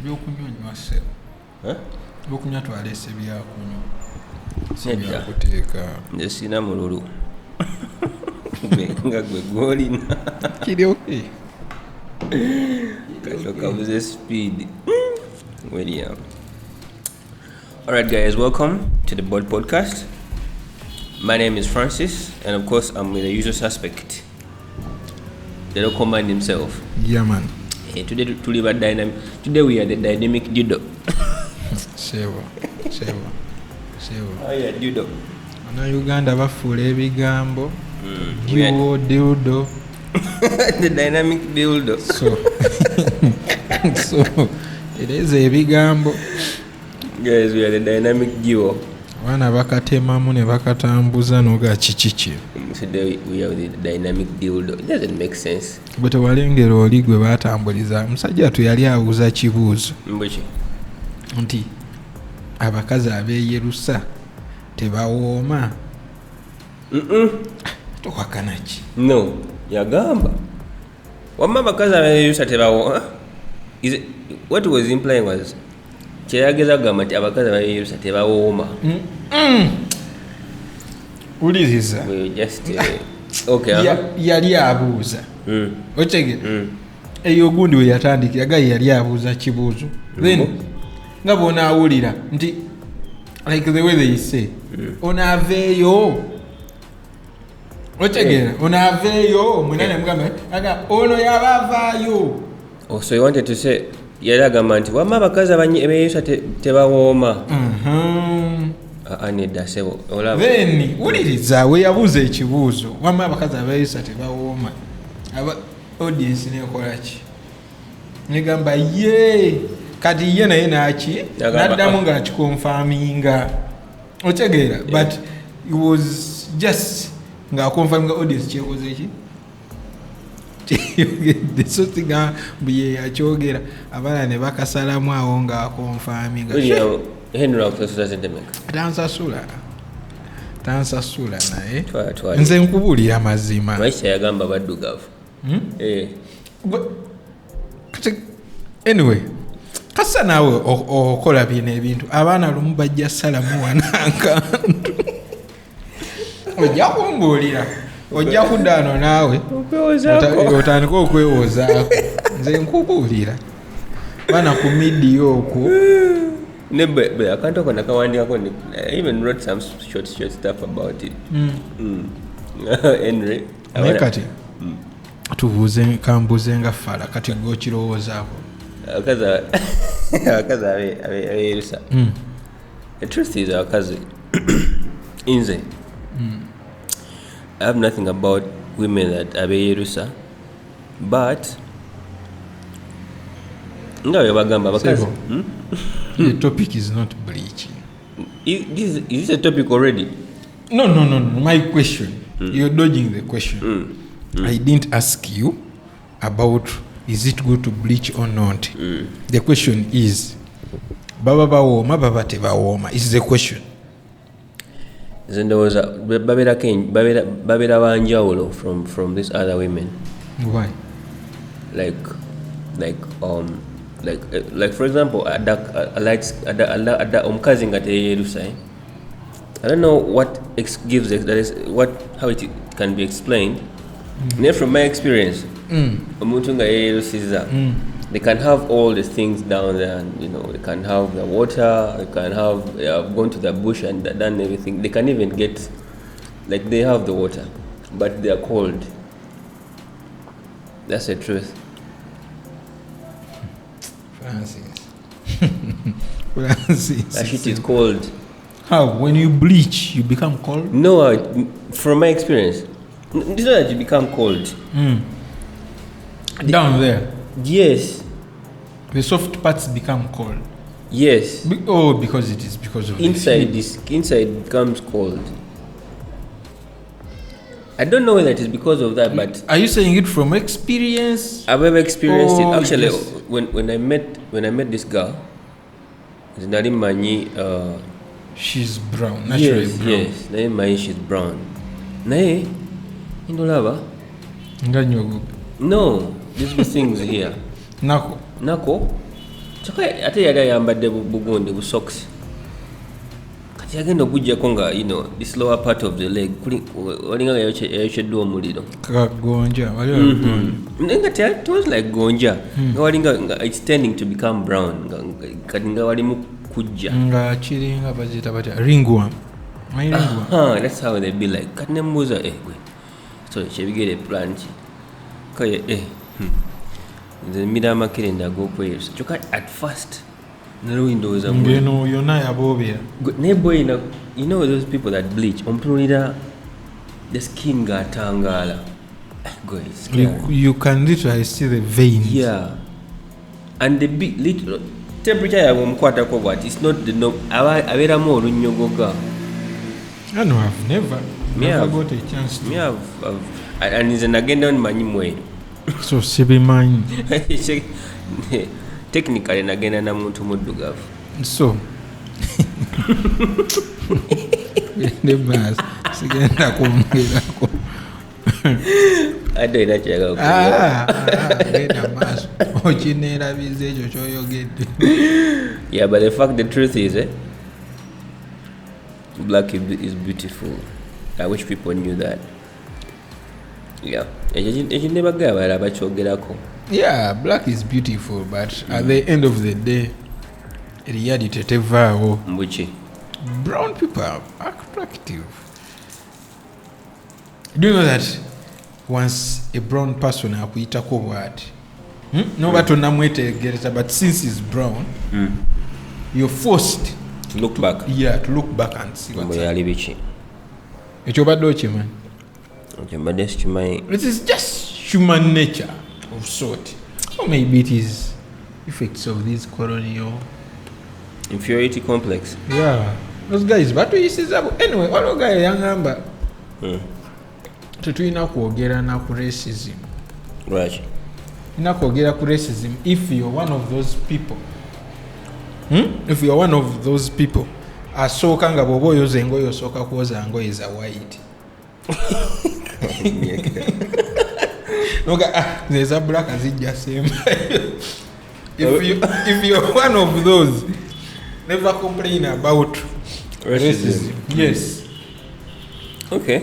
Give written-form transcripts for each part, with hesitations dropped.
Ebyokunywa nywa ssebo. Ebyokunywa twaleese byakunywa. Nebyakuteeka. Nze sina mululu. Nga gwe gwolina. Kiri okay. Kabuze speed. William. Alright guys, welcome to the Bold Podcast. My name is Francis, and of course I'm with the usual suspect. The local man himself. Yeah man. Today we are the dynamic judo. Sebo. Oh yeah, judo. Na Uganda bafuula ebigambo. Dildo. The dynamic dildo. So it is ebigambo. Guys, we are the dynamic duo. Wana bakatemamu ne bakatambuza noga chichichi. Today we are the dynamic dildo. It doesn't make sense. But walengera oli gwe batambuliza musajja tu yali abuuza kibuuzo. Mbuchi. Nti abakazi abeeyerusa tebawooma. Tokakanaki. No, yagamba. Wamma abakazi abeeyerusa tebawooma. Is it, what was implying was kyeyageza kugamba nti abakazi abeeyerusa tebawooma. Uliriza. Just okay. Yali abuuza. Ochege. Eyo gundi we yatandikira gayi yali abuuza kibuuzo. Then nga bona awulira nti like the way they say onaveeyo. Ochege onaveeyo mwenane mugamba aga ono yabavaayo. Oh, so you wanted to say yali agamba nti wamma abakazi abeeyerusa tebawooma. Anida sebo olaba. Then uliriza we yabuuza ekibuuzo wamma abakazi abeeyerusa tebawooma. Aba audience nekola ki? Negamba ye kati ye naye naki naddamu nga kikonfaminga. Otegeera but it was just nga confirming audience kyekoze ki? Desotiga buye yakyogera abana ne bakasalamu awo nga confirminga. Henry doesn't make. Tansasula naye. Nze nkubulira mazima. Maisha yagamba baddugavu. Anyway, kasa nawe okola bino ebintu abaana lumu bajja salamu wanankantu. Ojja kumbuulira. Ojja kuddaano naawe otandika okwewozaako. Nze nkubuulira. Bana ku midiyo okwo. I can't talk on the Kawandi. I even wrote some short stuff about it. Henry. Kati. Tubuze kambuze nga fala kati go kirowoozaako. Akazi abeeyerusa. The truth is akazi inze. I have nothing about women that abeeyerusa, but ngawe bagamba abakazi. The topic is not bleaching. Is this a topic already? No. My question. You're dodging the question. I didn't ask you about is it good to bleach or not. The question is baba bawooma baba tebawooma is the question. Zendoza babera banjawulo from these other women. Why? Like for example, omukazi nga teyeerusa. I don't know what gives it, that is how it can be explained. From my experience, omuntu nga yeerusiza, they can have all the things down there, and they can have the water, they can have gone to the bush and done everything. They can even get, like, they have the water, but they are cold. That's the truth. Francis. That shit is cold. How? When you bleach, you become cold? No, from my experience, it's not that you become cold. Down there? Yes. The soft parts become cold? Yes. Because it is because of inside becomes cold. I don't know whether it is because of that, but are you saying it from experience? I've ever experienced it. Actually, yes. when I met this girl, she's brown, naturally yes, brown. Yes, Naima, she's brown. Nae, indolaba? Nganyogo. No, these things here. Nako. kyokka ate yali ayambadde bugundi bu socks kati yagenda okuggyako nga this lower part of the leg walinga yayokyeddwa omuliro kagonja naye nga it was like gonja nga walinga nga it's tending to become brown kati nga walimu kujja nga kiringa bazita batya ringworm. That's how they be like kati nemubuuza gwe so kyebigere plan ki kaye nze mmira amakerenda ag'okweyisa kyokka at first nalowindowooza ngeno yonna yaboobera naye boy those people that bleach omutunulira the skin ng'atangaala you can literally see the veins. Yeah, and the little temperature yaabwe omukwatako bwati it's not the norm abeeramu olunnyogoga. No, I've never got a chance to. And nze nagenda nimanyi mweru so sibimanyi technically nagenda na muntu muddugavu so sigenda kumwirako ate era genda maaso okineerabiza ekyo kyoyogedde. Yeah, but the truth is black is beautiful. I wish people knew that. Yeah, yeah, black is beautiful, but at the end of the day, reality tevaawo. Brown people are attractive. Do you know that once a brown person akuyitako bwati noba tonamwetegereza, but since he's brown you're forced to look back. Yeah, to look back and see what's happening. Ekyo badde okimanyi? It is just human nature of sort. Or maybe it is effects of this colonial inferiority complex. Yeah, those guys batuyisizabo. Anyway, all guy yangamba tetulina kwogera na ku racism. Right. Ina kwogera ku racism if you're one of those people. If you're one of those people asooka nga bw'oba oyoza engoye osooka kwoza ngoye za white. There's a black as it just same. If you're one of those, never complain about racism. Yes. Okay.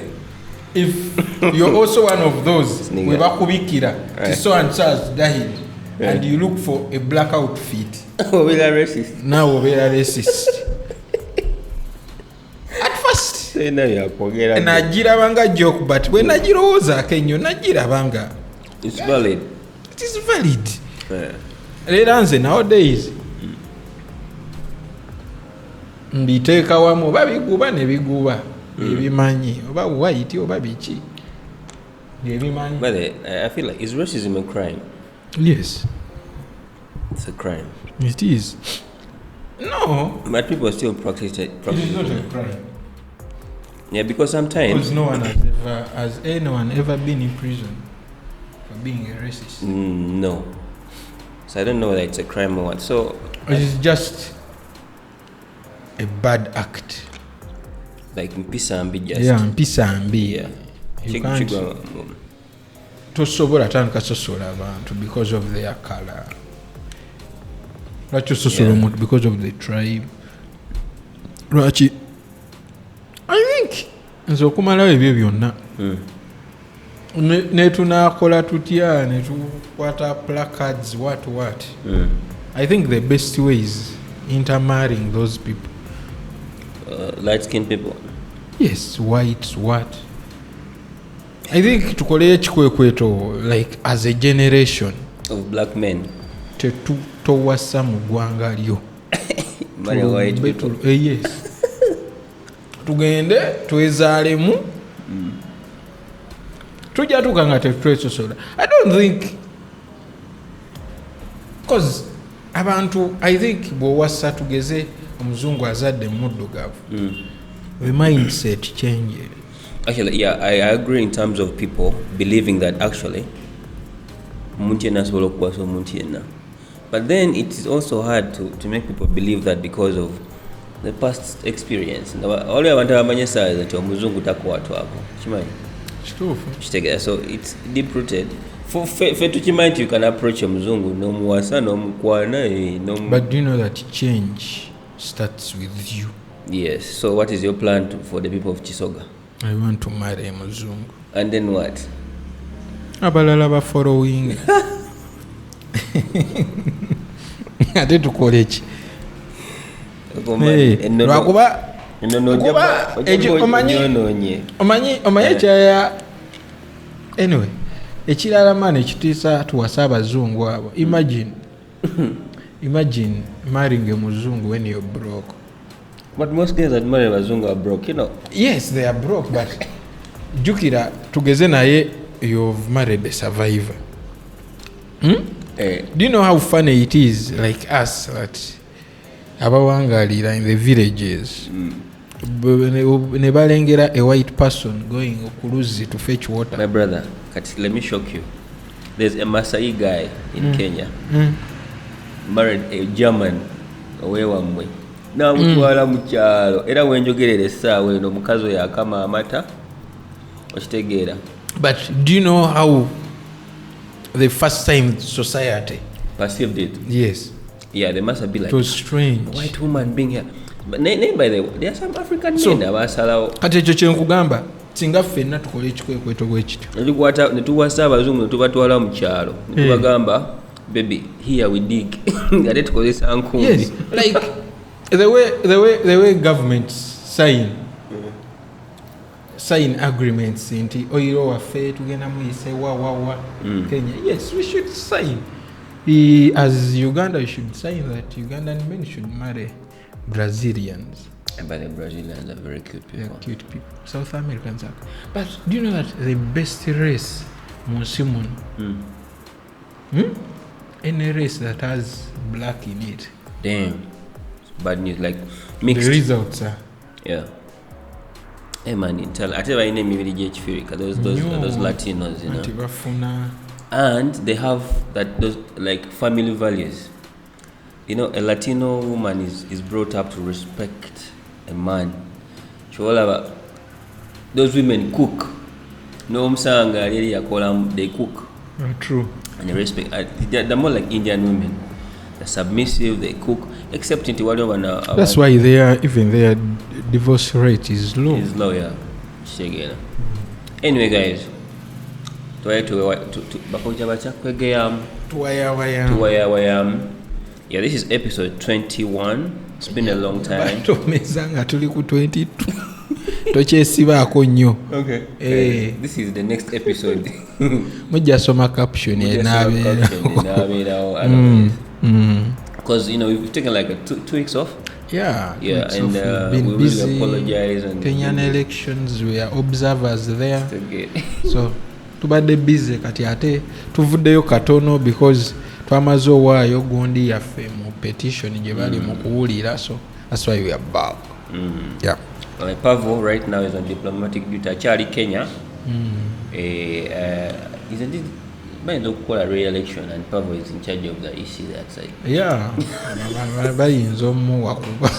If you're also one of those, right, so and so has died, right, and you look for a black outfit, we are racist. Now we are racist. At first, najirabanga joke, but when najirowooza kenyo najirabanga it's valid. It is valid. Era nze nowadays mbiteeka wamu oba biguba ne biguba ebimanyi oba white oba biki ebimanyi. But I feel like, is racism a crime? Yes, it's a crime. It is. No, but people still practice it. It is not a crime. Yeah, because sometimes no one has anyone ever been in prison for being a racist. No, so I don't know whether it's a crime or what. So it is just a bad act. Like mpisambi just. Yeah, mpisambi. Yeah. You can't tosobola tandika sosola abantu because of their color. Lwaki ososola omuntu because of the tribe. Lwaki I think nze okumalawo ebyo byonna ne tunakola tutya ne tukwata placards what I think the best way is intermarrying those people. Light skinned people. Yes, whites, what? I think tukole ekikwekweto like as a generation of black men towasa mu ggwanga lyo. White people. Yes. Tugende twezaalemu tujja tukanga tetwesosola. I don't think because abantu I think bw'owasa tugeze omuzungu azadde muddugavu the mindset changes. Actually, yeah, I agree in terms of people believing that actually but then it is also hard to make people believe that because of the past experience. All I want to amanye sa that omuzungu takwatwako kimanyi kituufu kitegera, so it's deep rooted Fe tukimanyi nti you can approach omuzungu n'omuwasa n'omukwana But do you know that change starts with you? Yes. So what is your plan for the people of Chisoga? I want to marry a muzungu. And then what? Abalala ba following. Ate tukole ki? Lwakuba omanyi kyaya anyway ekirala maani ekitiisa tuwasa abazungu abo. Imagine marrying a muzungu when you're broke. But most guys that marry abazungu are broke, you know. Yes, they are broke, but jukira tugeze naye you've married a survivor. Do you know how funny it is, like us, that abawangalira in the villages ne balengera a white person going okuluzi to fetch water? My brother, let me shock you. There's a Masai guy in Kenya married a German owewamwe n'amutwala mu kyalo era wenjogerera essaawa eno omukazi oyo akama amata okitegeera. But do you know how the first time society perceived it? Yes. Yeah, they must have been like, it was strange. A white woman being here. But by the way, there are some African men abasalawo. Kati ekyo kyenkugamba singa ffenna tukole ekikwekweto bwe kityo. Ne tuwasa abazungu ne tubatwala mu kyalo ne tubagamba baby here we dig ate tukozesa nkumbi. Yes, like the way governments sign agreements nti oyiro waffe tugenda muyise wa Kenya. Yes, we should sign. As Uganda, you should sign that Ugandan men should marry Brazilians. But the Brazilians are very cute people. They're cute people. South Americans are. But do you know that the best race, Monsimon? Any race that has black in it. Damn. Bad news, like mixed. The results are. Yeah. Hey man, I tell you, name those Latinos, you know. And they have those like family values. You know, a Latino woman is brought up to respect a man. Those women cook. No msanga they cook. True. And they respect. They're more like Indian women. They're submissive. They cook. Except in whatever. That's why their divorce rate is low. It's low, yeah. Anyway, guys. Yeah, this is episode 21. It's been a long time. Okay. This is the next episode. Caption. Because we've taken like 2 weeks off. Yeah, and we really apologize. And Kenyan elections, we are observers there. So tubadde busy kati ate tuvuddeyo katono because twamaze owaayo gundi yaffe mu petition gye bali mu kuwulira, so that's why we are back. Yeah. Pavo right now is on diplomatic duty akyali Kenya. Isn't it going to call a re-election and Pavo is in charge of the EC that side? Yeah. Bayinza omuwa kuba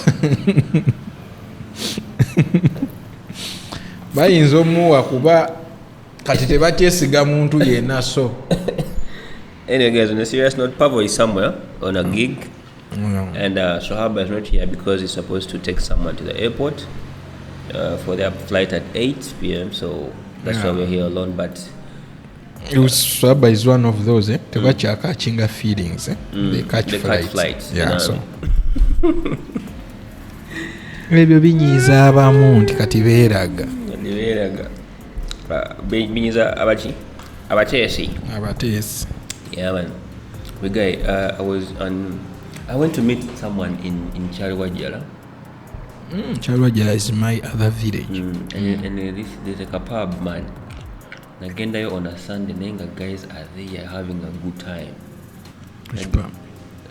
bayinza omuwa kuba kati tebatyesiga muntu yenna. So anyway guys, on a serious note, Pavo is somewhere on a gig. And Sohaba is not here because he's supposed to take someone to the airport for their flight at 8 p.m. So that's why we're here alone. But Sohaba is one of those catching feelings. They catch flights. Yeah, so ebyo binyiiza abamu nti kati beeraga binyiiza abateesi. Yeah man, I went to meet someone in Charwajala. Charwajala is my other village. And there's a pub man. Nagendayo on a Sunday, nenga guys are there having a good time. Which pub?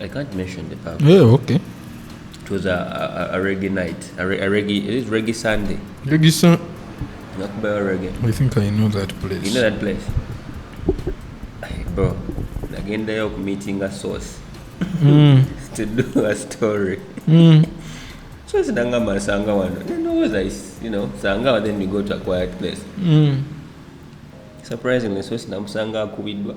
I can't mention the pub. Yeah, okay. It was a reggae night. It is reggae Sunday. Reggae Sunday. Not about reggae. I think I know that place. You know that place? Bro, nagendayo meeting a source. To do a story. So sidangama sanga wano. No, sanga then we go to a quiet place. Surprisingly, so sinamusanga akubiddwa.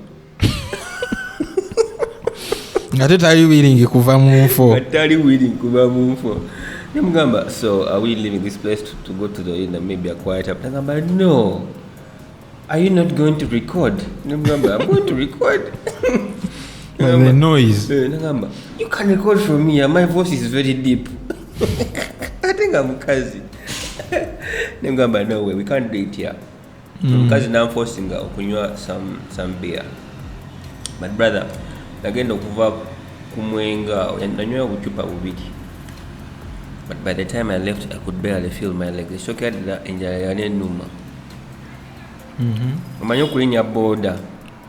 Nga tetali willing kuva mu nfo. Atali willing kuva mu nfo. Namugamba, so are we leaving this place to go to the maybe a quiet up? Namugamba, no. Are you not going to record? Namugamba, I'm going to record. The noise. Namugamba, you can record from here. My voice is very deep. I think I'm kazi. Namugamba, no way, we can't do it here. Because now I'm forcing okunywa some beer. But brother, nagenda okuva kumwenga nanywa buchupa bubiri. But by the time I left, I could barely feel my legs. Shokera enjala yane numa. Omanyi okulinya boda.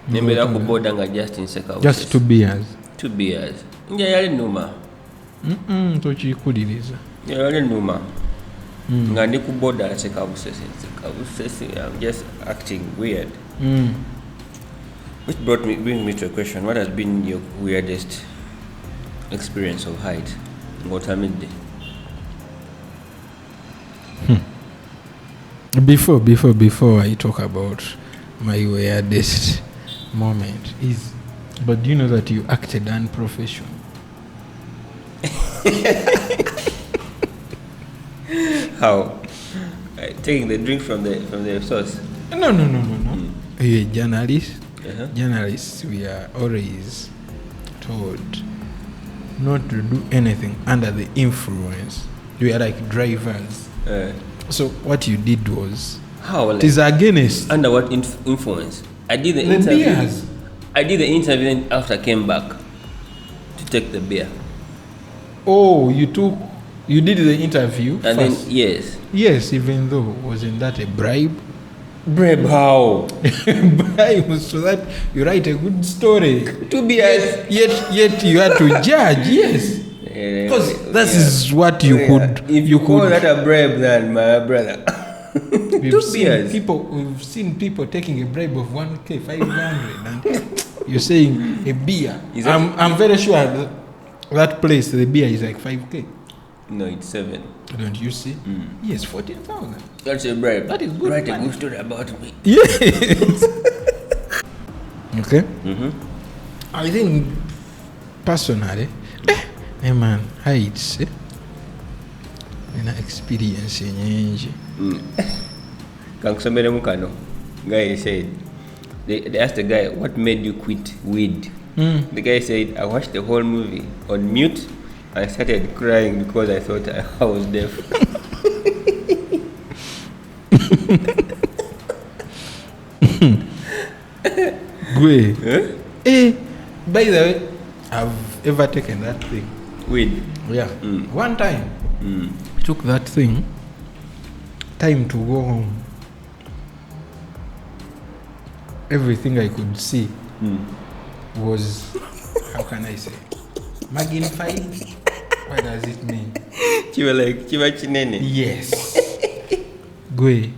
Nembera ku boda nga just nseka. Just 2 beers. 2 beers. Njala yale numa. Tokikuliriza. Njala yale numa. Nga ndi ku boda nseka busese. I'm just acting weird. Which brings me to a question. What has been your weirdest experience of height? Ngotamidde. Before I talk about my weirdest moment but do you know that you acted unprofessional? How? Taking the drink from the source? No. You're a journalist. Journalists, we are always told not to do anything under the influence. We are like drivers. So what you did was, how? Like, it is against. Under what influence? I did the interview. Beers. I did the interview and after I came back to take the beer. Oh, you did the interview and first. Then Yes, even though wasn't that a bribe? Bribe how? Bribe so that you write a good story. 2 beers. Yet you had to judge. Yes. Because that is what you could. If you call that a bribe, then my brother. We've seen people taking a bribe of 1K, 500, and you're saying a beer. I'm very sure that place the beer is like 5K. No, it's 7. Don't you see? Yes, 14,000. That's a bribe. That is good. Write money. a good story about me. Yes. Okay. I think personally, man, heights. An experience nyingi. Kankusomere mukano. Guy said, they asked the guy, what made you quit weed? The guy said, I watched the whole movie on mute and started crying because I thought I was deaf. Gwe. By the way, I've ever taken that thing. Weed? Yeah. One time. I took that thing. Time to go home. Everything I could see was, how can I say, magnified. What does it mean? Chiva like chiva chinene. Yes. Gwe.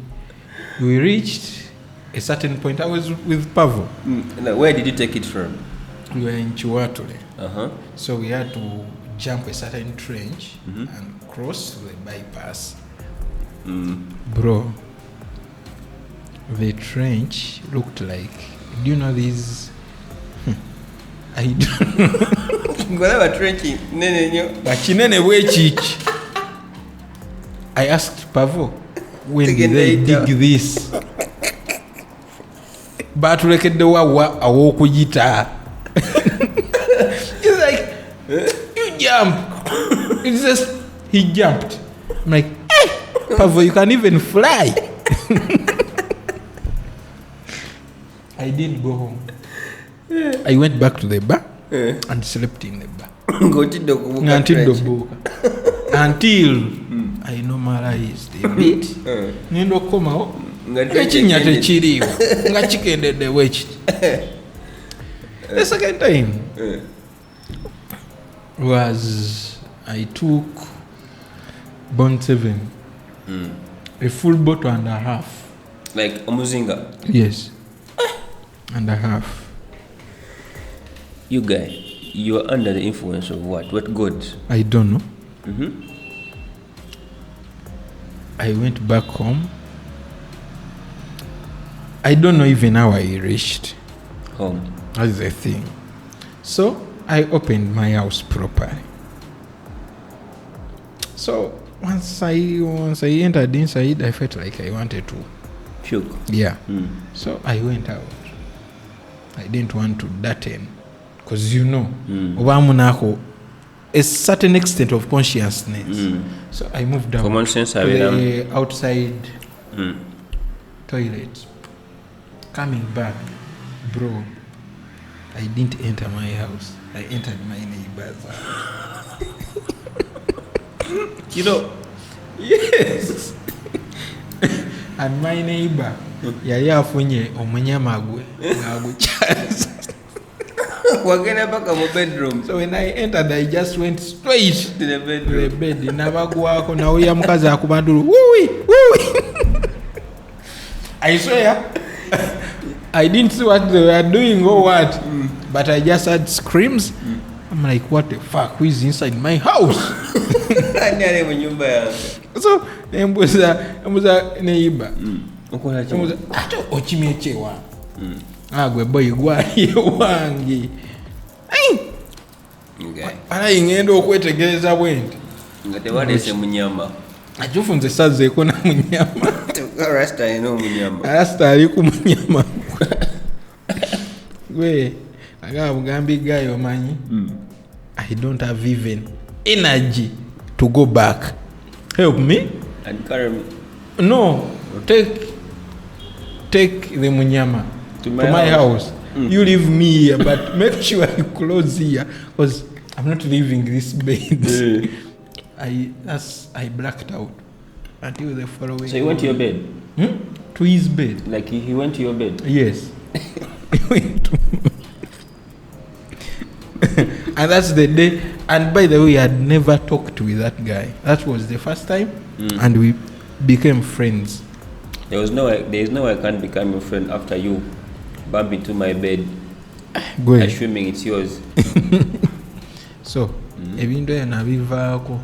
We reached a certain point. I was with Pavo. Now, where did you take it from? We were in Chiwatule. So we had to jump a certain trench and cross the bypass. Bro, the trench looked like, do you know these? I don't know. I asked Pavo, when did they dig this? But look at the wa he's like, you jump. It's just, he jumped. I'm like, hey, Pavo, you can even fly. I didn't go home. I went back to the bar and slept in the bar. Until I normalized a bit. Nendo komao. Echinya techiriwo. Nga chikendedde wekiti. The second time was I took Bond 7. A full bottle and a half. Like Omuzinga? Yes. And a half. You guy, you are under the influence of what? What god? I don't know. I went back home. I don't know even how I reached. Home. That's the thing. So I opened my house properly. So once I entered inside, I felt like I wanted to puke. Yeah. So I went out. I didn't want to dirten, because a certain extent of consciousness. So I moved out. Common sense, to the outside toilet. Coming back, bro, I didn't enter my house. I entered my neighbor's house. Yes. And my neighbor, yali afunye omunyama gwe ng'agukyaza. Wagenda paka mu bedroom. So when I entered, I just went straight to the bedroom. To the bed. Nabagwako na uya mukazi akubandulu. Woo-wee, woo-wee. I swear, I didn't see what they were doing or what, but I just heard screams. I'm like, what the fuck? Who is inside my house? So, embuza neighbor. Embuza, ato ochimechewa. Agwe boy gwali wangi. Okay. Ana ingenda okwetegereza bwenti. Ngate walese munyama. Ajufunze saze ko na munyama. Rasta ino munyama. Rasta ali ku munyama. Gwe agabugambi gayo manyi. I don't have even energy to go back. Help me? And carry me. No, take the munyama to my house. You leave me here, but make sure you close here, because I'm not leaving this bed. I blacked out until the following. So you went to your bed? To his bed. Like he went to your bed? Yes. He went to and that's the day. And by the way, I had never talked with that guy. That was the first time, and we became friends. There is no way I can't become your friend after you bump into my bed, assuming it's yours. So, ebintu byonna bivaako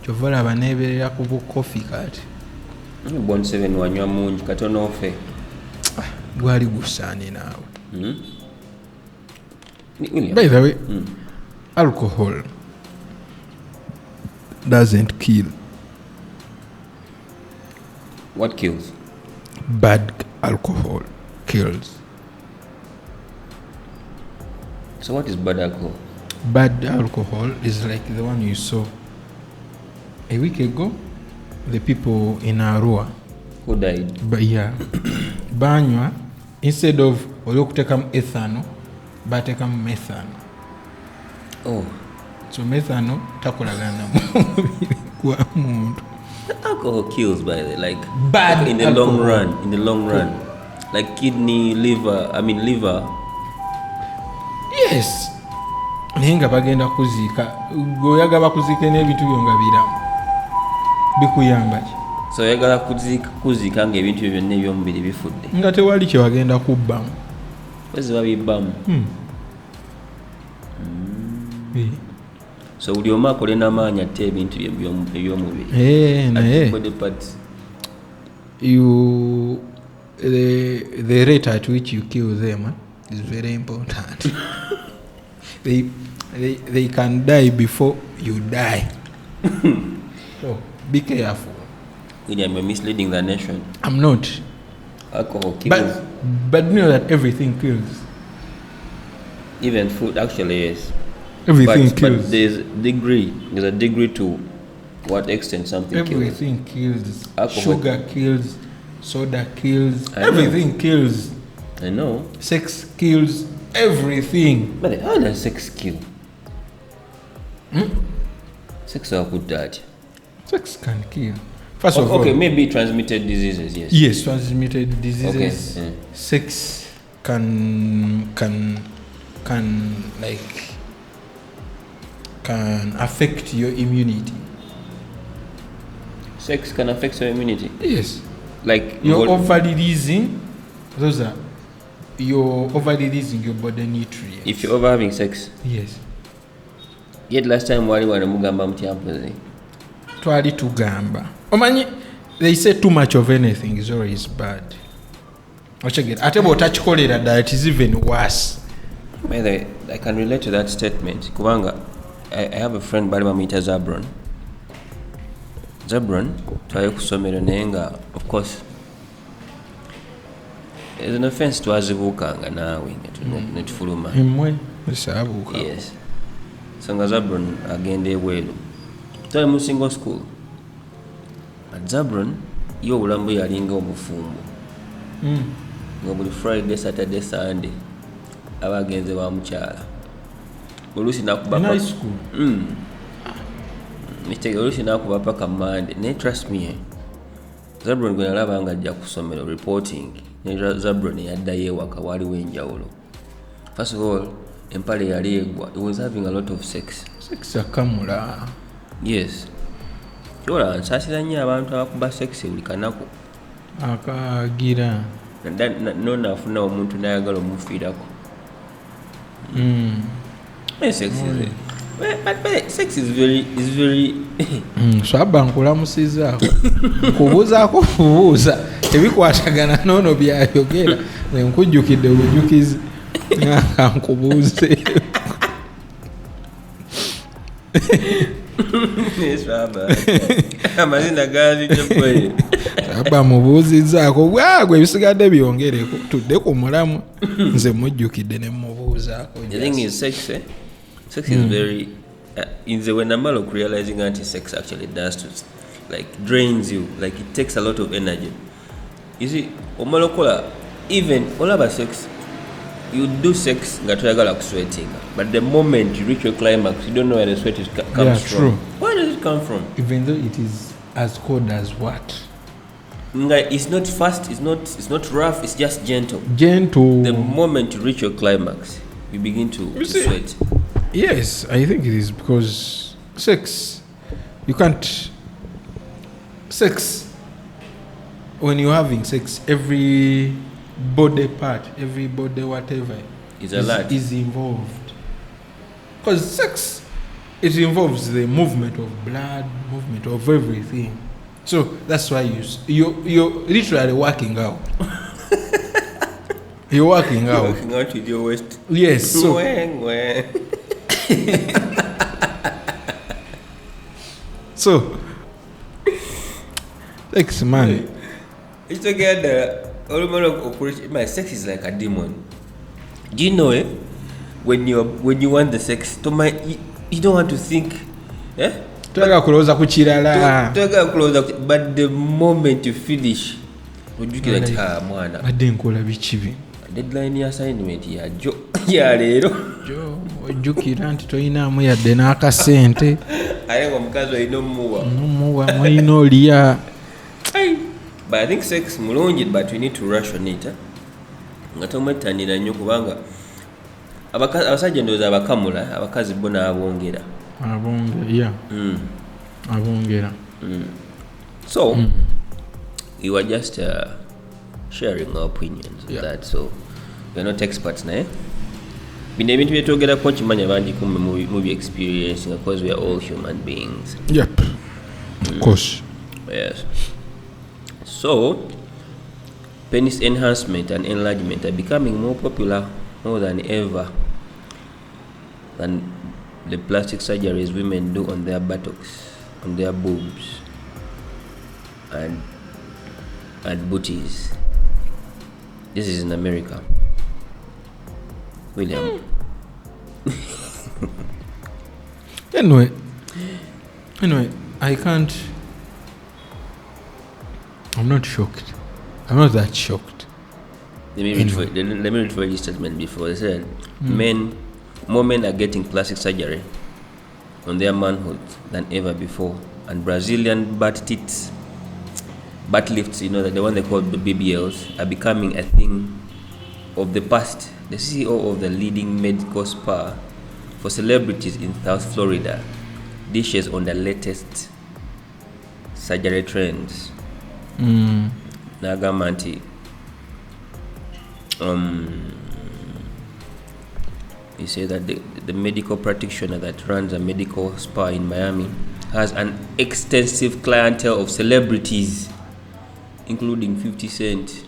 kyova olaba neeberera ku bukofi kati. Bon 7 wanywa mungi katono ofe. Gwali gusaane naawe. By the way, alcohol doesn't kill. What kills? Bad alcohol kills. So what is bad alcohol? Bad alcohol is like the one you saw a week ago. The people in Arua who died. But yeah, banywa instead of olokutekamu ethanol, batekamu methano. Oh, so methano takolagana mubiri kwa muntu. Alcohol kills, by the way, like bad in the alcohol. long run, like kidney, liver. Yes. Ninga bagenda kuzika. Goyaga bakuzike n'ebintu byonga biramu. Bikuyamba ki? So yagala kuzika ng'ebintu byo byonna eby'omubiri bifudde. Nga tewali kye wagenda kubbamu. Wezi babibbamu. So buli omu akole n'amaanyi ate ebintu eby'omubiri. Naye body parts. The rate at which you kill them is very important. They can die before you die. So be careful. William, you're misleading the nation. I'm not. Alcohol kills. But you know that everything kills. Even food, actually, yes. Everything kills. But there's a degree to what extent something kills. Everything kills. Alcohol. Sugar kills. Soda kills. Everything kills. I know. Sex kills. Everything. But how does sex kill? Sex or good dad? Sex can kill. First of all, okay, maybe transmitted diseases, yes. Yes, transmitted diseases. Okay. Sex can affect your immunity. Sex can affect your immunity? Yes. Like you're over-releasing, you're over-releasing your body nutrients. If you're over having sex? Yes. Yet last time wali mugamba mtyampozi. Twali tugamba. Omanyi, they say too much of anything is always bad. okitegeera ate bw'otakikolera ddala it is even worse. By the way, I can relate to that statement kubanga I have a friend bali bamuyita Zabron twaye ku ssomero naye nga of course as an offense twazibuukanga naawe netufuluma mmwe esaabuuka. yes so nga Zabron agenda ebweru twali mu single school at Zabron yo obulamu yalinga omufumbo nga buli Friday Saturday Sunday abagenze ba mukyala oluusi nakuba oluusi nakuba paka Monday naye trust me Zabron gwe nalaba nga ajja ku ssomero reporting ne Zabron yaddayo ewaka waliwo enjawulo. First of all empale yali egwa, he was having a lot of sex akamula. yes kyola nsaasira nnyo abantu abakuba sex buli kanaku akagira nona afuna omuntu nayagala omufiirako. Sex is very swaba nkulamusizaako nkubuuzaako kubuuza ebikwatagana noono byayogera nkujjukidde obujukizi nga nkubuuze amazina gaazijjakwe swaba mubuuzizaako bwagwe ebisigadde byongereko tudde ku mulamu nze mujjukidde ne mubuuzaako. The thing is sex is very in the when I'm realizing anti-sex actually does to like drains you, like it takes a lot of energy. You see omalokola even all about sex you do sex nga toyagala kusweating but the moment you reach your climax you don't know where the sweat comes from. True. Where does it come from? Even though it is as cold as what? It's not fast, it's not rough, it's just gentle. The moment you reach your climax you begin to sweat. Yes, I think it is because sex when you're having sex, every body part, every body whatever is involved. Because sex, it involves the movement of blood, movement of everything. So that's why you're literally working out. You're working out. You're working out with your waist. Yes. So so sex, man. It's together. My sex is like a demon. Do you know it? When you want the sex, you don't want to think. Toga kuloza ku kirala. But the moment you finish, ojjukira ti mwana. Adde nkola bikibi. Deadline ya assignment ya leero. Ojjukira nti toyinaamu yadde n'akasente. Aye omukazi olina omuwa mwalina olya. But I think sex mulungi but we need to ration it. Nga tomwettanira nnyo kubanga abasajja ndowooza abakamula abakazi bo n'abongera. Abongera. So we were just sharing our opinions on that. So we're not experts naye. Bino ebintu byetwogerako kimanya bangi kumbe movie experience because we are all human beings. Yep. Of course. Yes. So penis enhancement and enlargement are becoming more popular more than ever than the plastic surgeries women do on their buttocks, on their boobs and booties. This is in America. William. Anyway, I'm not shocked. I'm not that shocked. Let me read for this statement before. They said, more men are getting plastic surgery on their manhood than ever before. And Brazilian butt lifts, the one they call the BBLs, are becoming a thing of the past. The CEO of the leading medical spa for celebrities in South Florida dishes on the latest surgery trends. Nagamba nti he said that the medical practitioner that runs a medical spa in Miami has an extensive clientele of celebrities including 50 Cent.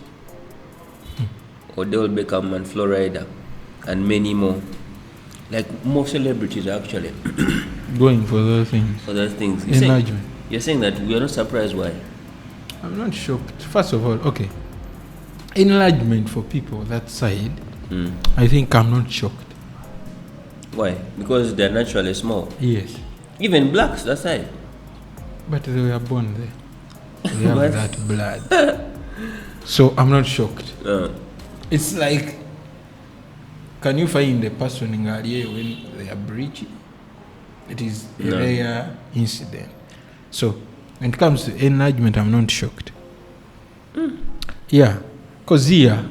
Odell Beckham and Florida and many more. Like more celebrities are actually going for those things. for those things. Enlargement. You're saying that we are not surprised why? I'm not shocked. First of all, okay, enlargement for people that side, I think I'm not shocked. Why? Because they're naturally small. Yes, Even blacks that side. but they were born there. They have that blood. So I'm not shocked. It's like, can you find a person in Galia when they are breaching? It is a rare incident. So when it comes to enlargement, I'm not shocked. Yeah, because here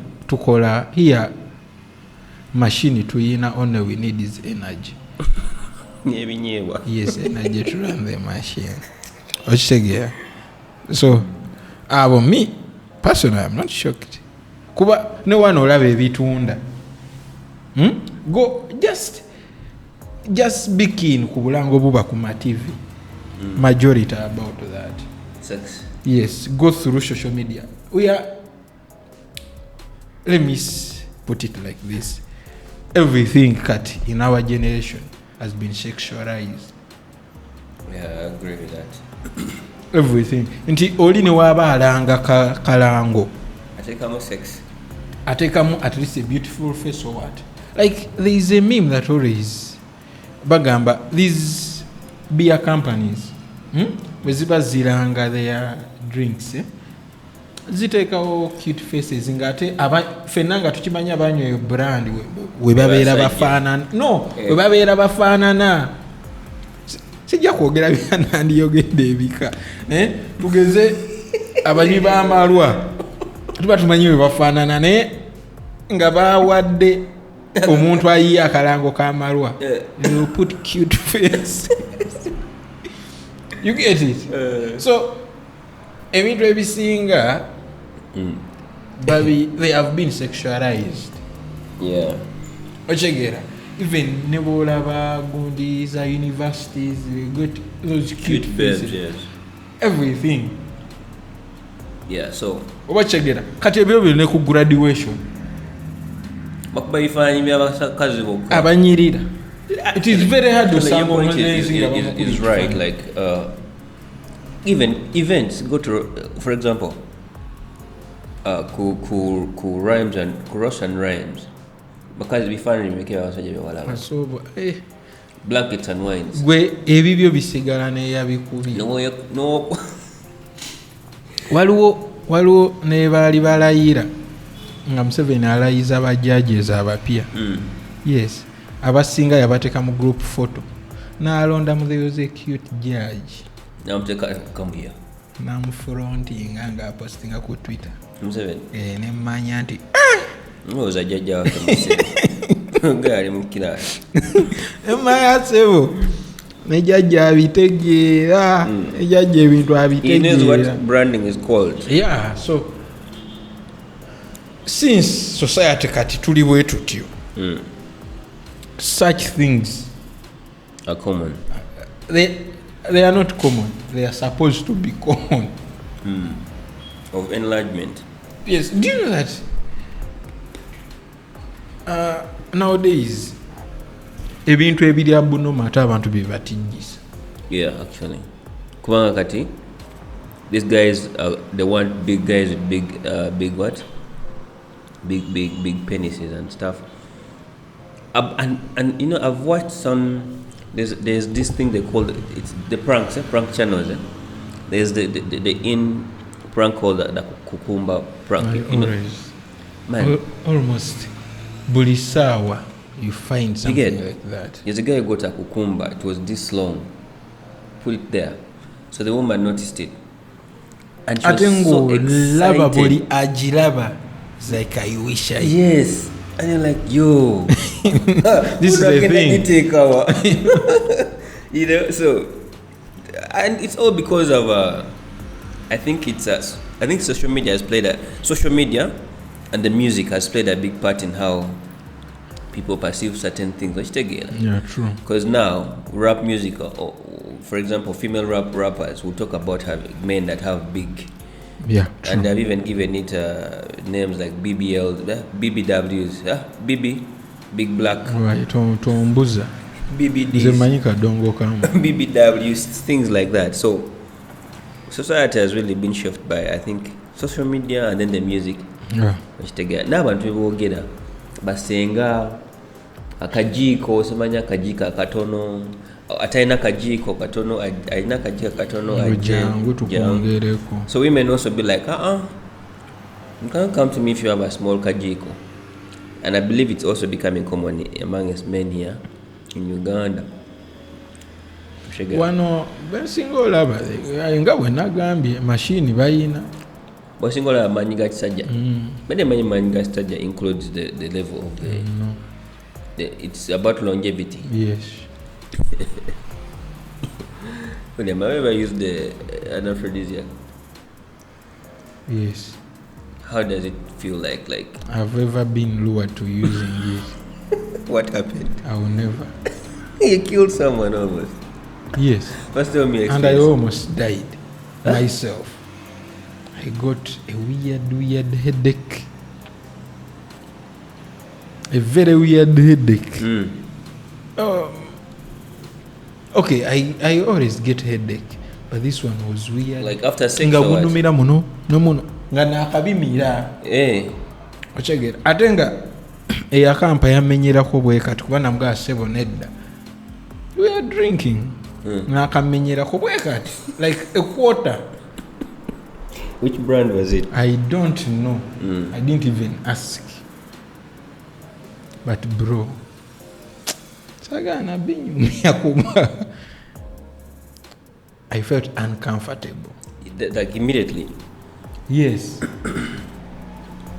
machine to only we need is energy. Yes, energy to run the machine. So, me personally, I'm not shocked. Kuba no one will have a vitunda. Go just be keen kubulango buba kuma TV. Majority about that. Sex. Yes, go through social media. Let me put it like this. Everything cut in our generation has been sexualized. Yeah, I agree with that. Everything. Nti oli ne waba alanga kalango. Atekamu sex. Atekamu at least a beautiful face or what. Like there is a meme that always bagamba these beer companies weziba ziranga their drinks zitekawo cute faces ngate fenanga tukimanya banywe brand we babeera bafaanana we babeera bafaanana sijja kwogera byanandiyogedde ebika tugeze abanywi b'amalwa tuba tumanyi we bafaanana naye nga bawadde omuntu ayiye akalango k'amalwa you put cute face. You get it? So ebintu ebisinga they have been sexualized. Yeah. Ochegera even ne bolaba gundi za universities they got those cute faces. Yes. Everything. Yeah, so Ochegera kati ebyo bino ku graduation bakuba bifaananyi by'abakazi bokka abanyirira. It is very hard to your someone point is right. Like even events go to, for example, ku rhymes and cross and rhymes. Bakazi bifaananyi bimekera abasajja byewalaba. So Blankets and wines. Gwe ebibyo bisigala n'eyabikubi. No. Waliwo ne baali balayira nga Museveni alayiza abajjaji abapya. Yes. Abasinga yabateka mu group photo n'alonda mu there was a cute judge Namuteka kamuya namufrontinga nga apostinga ku Twitter Museveni nemmanya nti ngoza jjajja wake gali mu kirasi emmanya sebo ne jjajja abitegeera ejjajja ebintu abitegeera. He knows what branding is called. Yeah, so since society kati tuli bwe tutyo such things are common. They are not common. They are supposed to be common. Of enlargement. Yes. Do you know that nowadays ebintu ebiri abunoma ate abantu bebatigisa? Yeah, actually. Kubanga kati these guys they want big guys with big what? Big penises and stuff. And you know, I've watched some. There's this thing they call it's the pranks, prank channels. There's the in prank called the Kukumba prank. You know, man, almost bulisawa you find something like that. There's a guy who got a Kukumba. It was this long. Put it there, so the woman noticed it, and she was so excited. Ajilaba, it's like I wish I. Yes. And you're like, yo, this is the thing. Take our you know, so, and it's all because of I think social media has played social media and the music has played a big part in how people perceive certain things. Yeah, true. Because now rap music, or for example, female rappers will talk about having men that have big Yeah, true. And I've even given it names like BBL, BBWs, BB, Big Black, right, tombuza nze BBDs, manyi kadongo kamu. BBWs, things like that. So society has really been shaped by, I think, social media and then the music. Yeah. N'abantu beboogera basenga akajiiko osimanya akajiiko akatono atalina akajiiko katono alina akajiiko katono jangu tukwongereko. So women also be like you can't come to me if you have a small kajiko. And I believe it's also becoming common amongst men here in Uganda. Wano bensinga olaba nga bwe nagambye mashini bayina. Bosinga olaba maanyi ga kisajja. Bade maanyi ga kisajja includes the level of it's about longevity. Yes. Have you ever used the aphrodisiac? Yes. How does it feel like? I've ever been lured to using it. What happened? I will never. You killed someone almost. Yes. First time you and I almost died myself. I got a weird headache. A very weird headache. Okay, I always get headache, but this one was weird. Like after 6 nga hours. gundumira muno nga nakabimira. Ochegera ate nga eyakampa yamenyerako bwe kati kuba namugaa sebo nedda. We are drinking. Nakamenyerako bwe kati like a quarter. Which brand was it? I don't know. I didn't even ask. But bro, sagana binyumya kuba. I felt uncomfortable. Like immediately? Yes.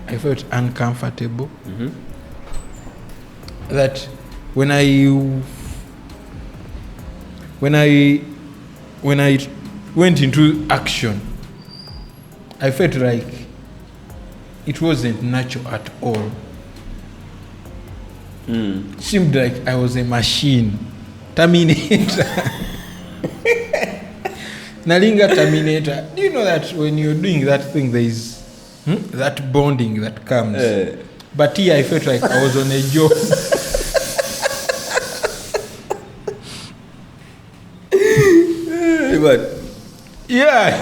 I felt uncomfortable. That when I went into action, I felt like it wasn't natural at all. Seemed like I was a machine. Terminator. Nalinga Terminator. Do you know that when you're doing that thing, there is that bonding that comes? But here I felt like I was on a job. What? Yeah.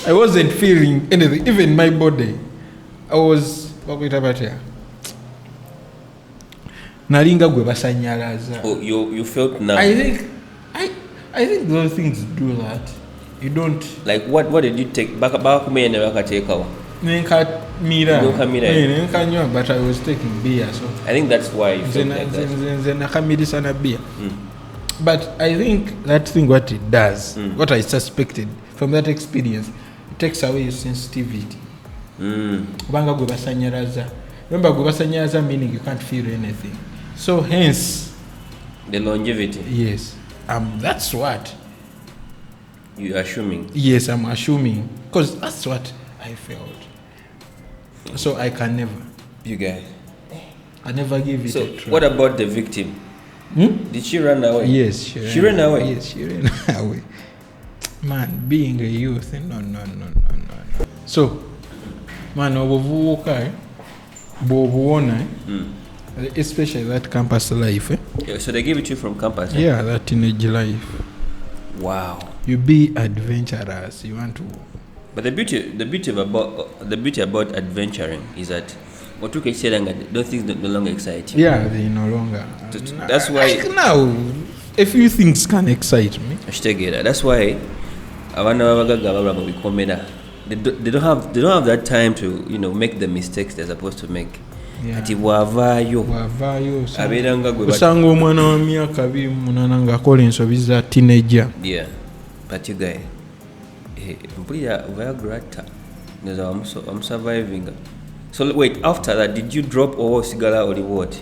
I wasn't feeling anything, even my body. I was nalinga gwe basanyalaza. Oh, you felt now. I think those things do that. You don't like what did you take back kumene bakatekawa? Nenkamira. Nenkanywa, but I was taking beer, so I think that's why you felt like that. Nakamidisa na beer. But I think that thing, what it does, what I suspected from that experience, it takes away your sensitivity. Kubanga gwe basanyalaza. Remember, gwe basanyalaza meaning you can't feel anything. So hence the longevity. Yes. That's what you're assuming. Yes, I'm assuming, because that's what I felt. So I can never. You guys. I never give it a try. What about the victim? Did she run away? Yes, she ran away. Yes, she ran away. Man, being a youth, no. So, man, obuvubuka bwobuwona, especially that campus life. Yeah, so they give it to you from campus. Yeah, that teenage life. Wow. You be adventurous. You want to. But the beauty about adventuring is that what you can say those things no longer excite you. Yeah, they no longer. That's why. Like now, a few things can excite me. That's why they don't have that time to make the mistakes they're supposed to make. Ati wavaayo osanga omwana wa myaka 28 ng'akola ensobi za teenager. Yeah, but you guys mpulira Viagra neza I'm surviving. So wait, after that did you drop or sigala or what?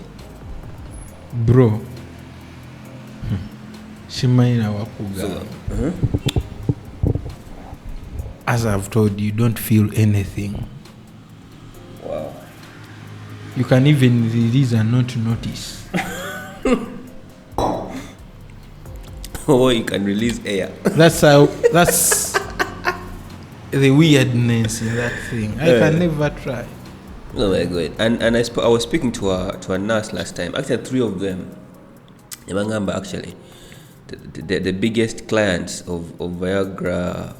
Bro, simaina wakuga. As I've told you, don't feel anything. Wow. You can even release and not notice. Or you can release air. That's the weirdness in that thing. I can never try. Oh my God! And I was speaking to a nurse last time. Actually, 3 of them. Actually, the biggest clients of Viagra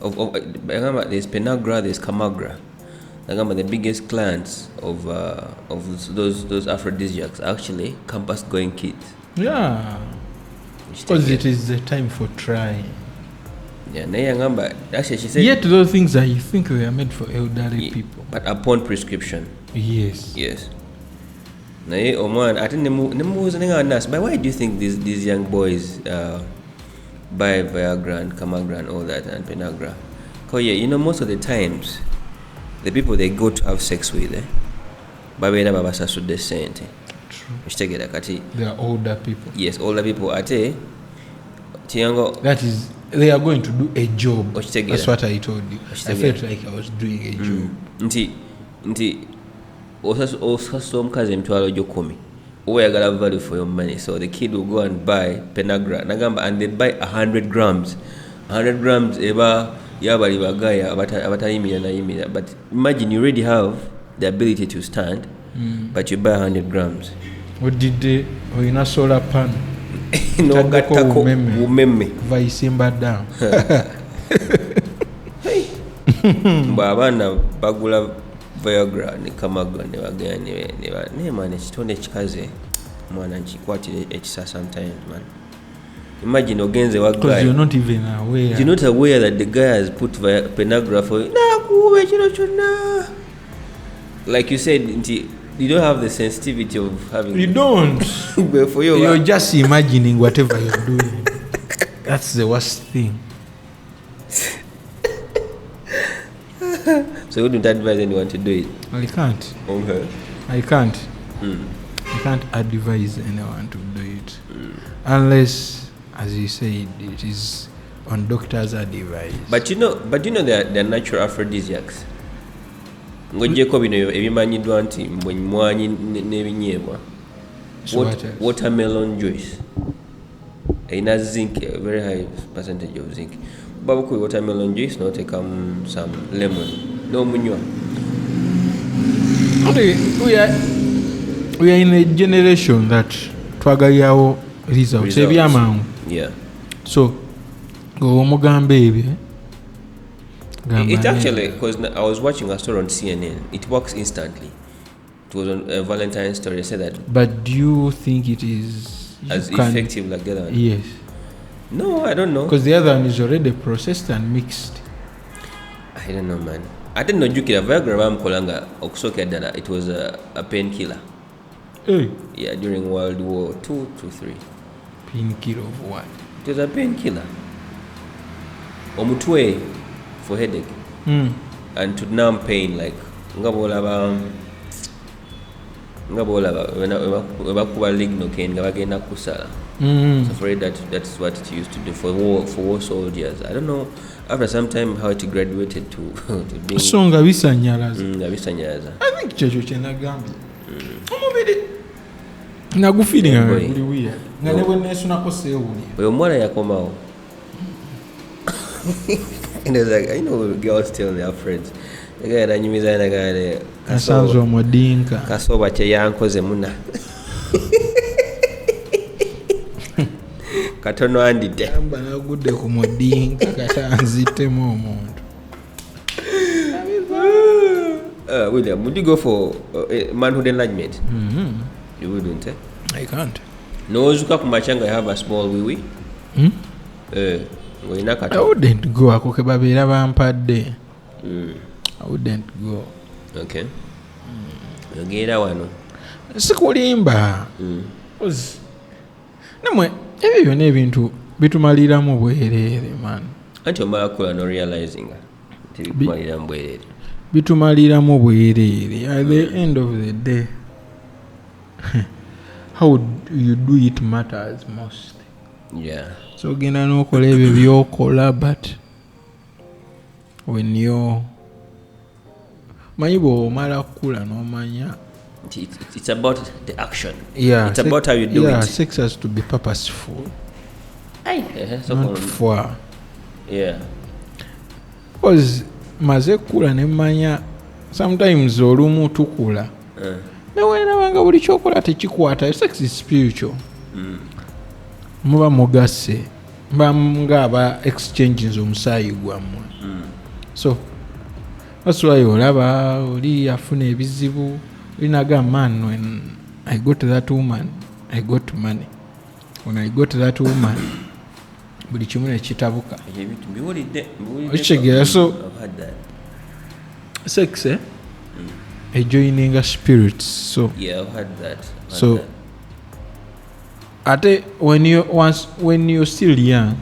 there's Penagra, there's Camagra. The biggest clients of those aphrodisiacs are actually campus going kids. Yeah, because it is the time for trying. Yeah, actually she said. Yet those things I think they are made for elderly people. But upon prescription. Yes. Man, I think but why do you think these young boys buy Viagra and Camagra and all that and Penagra? Because most of the times the people they go to have sex with, babera babasasudde sente. True. They are older people. Yes, older people. That is, they are going to do a job. That's what I told you. I felt like I was doing a job. Nti osasa omukazi emitwalo gyo 10 oba yagala value for your money, so the kid will go and buy Penagra and they buy 100 grams eba yabali bagaya abatayimira nayimira. But imagine you already have the ability to stand, but you buy 100 grams. What did they in a solar panel? No gatako umeme vaisimba down. Abana bagula Viagra ne Camagra ne baganya ne man ekitone kikaze mwana nkikwatire ekisa sometimes, man. Imagine ogenze wa guy. Because you're not even aware. You're not aware that the guy has put Penagra for you. Like you said, you don't have the sensitivity of having. You don't. But for you, you're just imagining whatever you're doing. That's the worst thing. So you wouldn't advise anyone to do it? I can't. Okay. I can't. I can't advise anyone to do it. Unless, as you said, it is on doctor's advice. But you know they're natural aphrodisiacs. Ngojeko bino ebimanyiddwa nti mwanyi n'ebinyeebwa. Watermelon juice. Ina zinc, a very high percentage of zinc. Babuku watermelon juice, no take some lemon. No munywa. We are in a generation that twagaliawo results. Yeah. So go mugambe. It actually, because I was watching a story on CNN, it works instantly. It was on a Valentine's story. They said that. But do you think it is as effective like the other one? Yes. No, I don't know. Because the other one is already processed and mixed. I don't know, man. I didn't know Jukira Viagra Kolanga Oksoke Dada. It was a painkiller. Hey. Yeah, during World War II to III. Painkiller of what? It was a painkiller. Omutwe for headache. And to numb pain, like ngabolaba webakuba lignocaine ngabagenda kusala. So for it, that's what it used to do for war soldiers. I don't know after some time how it graduated to being so ngabisanyalaza. I think checho chenagambye. Omubiri nagufeeling really weird. Ngalewe nesunako sewuli. Oyo mwana yakomawo. And it's like, I know girls tell their friends. The guy that you miss the guy there. Kasanzo modinka. Kasoba che yankoze muna. Katono andite. Amba na gude ku modinka katanzite mu omuntu. William, would you go for manhood enlargement? You wouldn't, eh? I can't. No, zuka kumachanga you have a small wee. I wouldn't go. Akoke babera bampadde. I wouldn't go. Okay. Yogera wano. Sikulimba. Namwe ebyo byonna ebintu bitumaliramu bwerere, man. Anti omala kula no realizing. Bitumaliramu bwerere. Bitumaliramu bwerere. At the end of the day, how you do it matters most. Yeah. So genda n'okola ebyo byokola, but when you're manyi bw'omala kukula n'omanya. It's about the action. Yeah. It's about how you do it. Yeah, sex has to be purposeful. So not for. Yeah. Because maze kula ne mmanya sometimes olumu tukula neweerabanga buli kyokola tekikwata. Sex is spiritual. Muba mugasse nga aba exchanging omusaayi gwammwe. So that's why olaba oli afuna ebizibu olinaga man, when I got that woman I got money, when I got that woman buli kimu nekitabuka. Okitegeera. So sex a joining spirits. So yeah, I've had that. So ate when you're still young,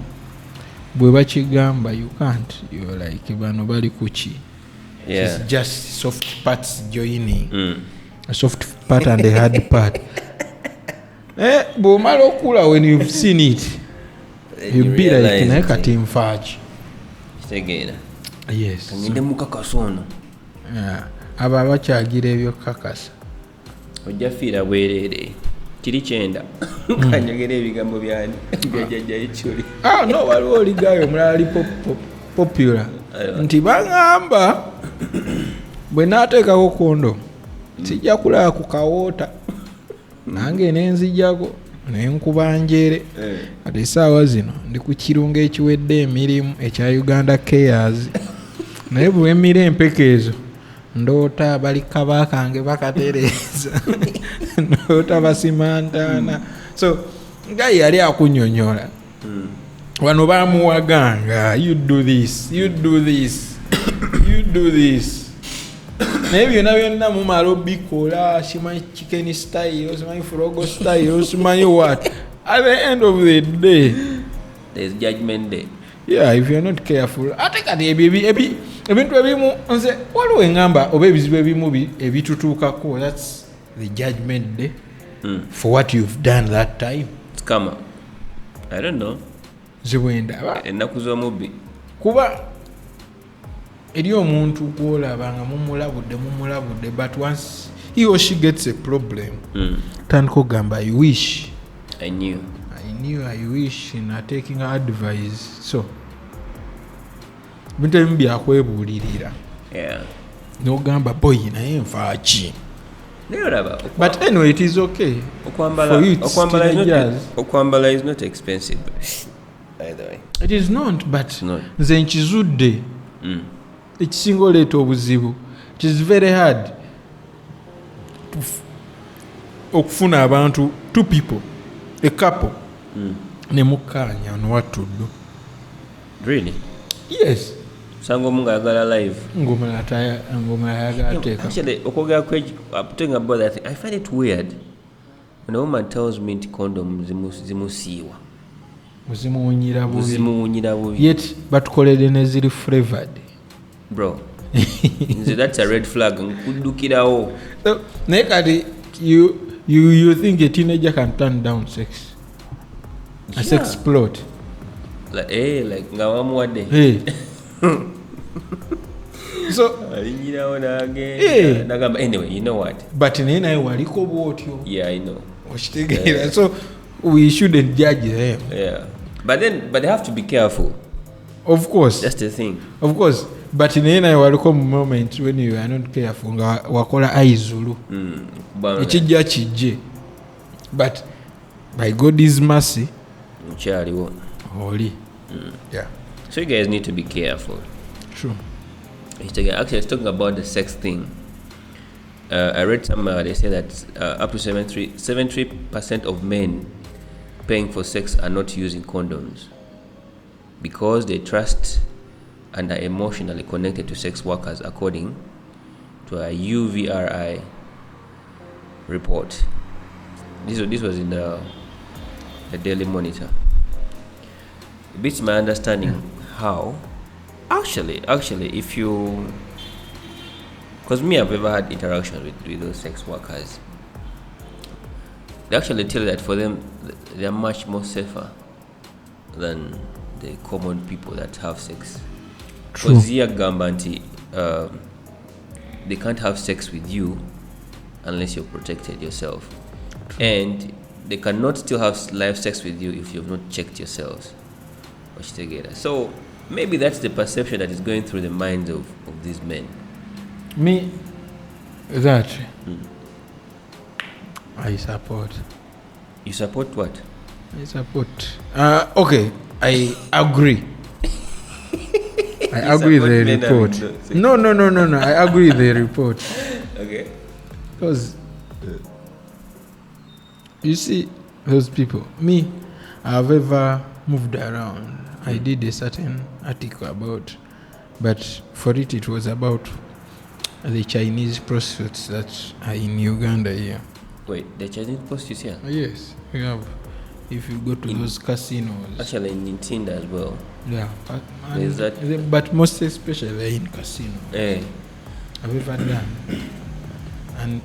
bwe bakigamba you can't, you're like bano bali kuki. Yeah. It's just soft parts joining. A soft part and a hard part. Bw'omala okula, when you've seen it, you'll be like naye kati nfaaki. Kitegeera. Yes. Kangende mukakasa ono. Abo abakyagira ebyokukakasa ojja fiira bwereere kiri kyenda kanyogera ebigambo byani byajjajja ekyoli. No, waliwo oligayo omulala ali popular nti baŋŋamba bwe naateekako kondo sijja kulaba ku kawoota nange nenzijjako nenkuba njere. Ate essaawa zino ndi ku kirungo ekiwedde emirimu ekya Uganda Cares naye bwe mmira empeka ezo ndoota bali kabakange bakatereeza ndoota basimantaana. So nga yali akunnyonnyola wano baamuwaganga you do this naye byonna mumala obikola, simanyi chicken style, simanyi frog style, simanyi what. At the end of the day there's judgment day. Yeah, if you're not careful. Ate kati ebintu ebimu nze waliwo engamba oba ebizibu ebimu ebitutuukako, that's the judgment day for what you've done that time. It's come up. I don't know. Zibwendaba ennaku z'omubbi kuba eri omuntu gwolaba nga mumulabudde but once he or she gets a problem tandika ogamba I wish I knew I wish na taking advice. So bintu ebimu byakwebuulirira n'ogamba boy naye nfaaki. But anyway, it is okay. Okwambala is not expensive, by the way. It is not, but nze nkizudde ekisinga oleeta obuzibu. It is very hard okufuna abantu, two people, a couple, ne mukkaanya on what to do. Really? Yes. Sango munga yagala live. Ngoma yagala teeka. Actually, I'm talking about that thing. I find it weird when a woman tells me to condom zimusiiwa. Muzimuwunyira bubi. Yet batukoledde ne ziri flavored. Bro. That's a red flag. Nkudukirawo. So, naye kati you think a teenager can turn down sex? A sex plot? Like nga wamuwadde. Hey. So anyway, you know what? But naye waliko bwotyo. Yeah, I know. Yeah. So we shouldn't judge them. Yeah. But they have to be careful. Of course. That's the thing. Of course. But naye waliko moment when you are not careful nga wakola aizulu. Ekijja kijje. But by God's mercy mukyaliwo. Oli. Yeah. So you guys need to be careful. True. Actually, I was talking about the sex thing. I read somewhere they say that up to 73% of men paying for sex are not using condoms because they trust and are emotionally connected to sex workers, according to a UVRI report. This was in the Daily Monitor. It beats my understanding how actually if you, because me, I've ever had interaction with those sex workers, they actually tell you that for them they're much more safer than the common people that have sex. Because here Gambanti, they can't have sex with you unless you're protected yourself. True. And they cannot still have live sex with you if you've not checked yourselves. So Maybe that's the perception that is going through the minds of these men. Me, that I support. You support what? I support. Okay, I agree. I agree with the report. No. I agree with the report. Okay. Because you see, those people. Me, I've ever moved around. I did a certain article about, but for it was about the Chinese prostitutes that are in Uganda here. Wait, the Chinese prostitutes here? Yes, we have. If you go to those casinos. Actually, in Tinder as well. Yeah, Is that? But most especially in casino. Eh. I've ever done. And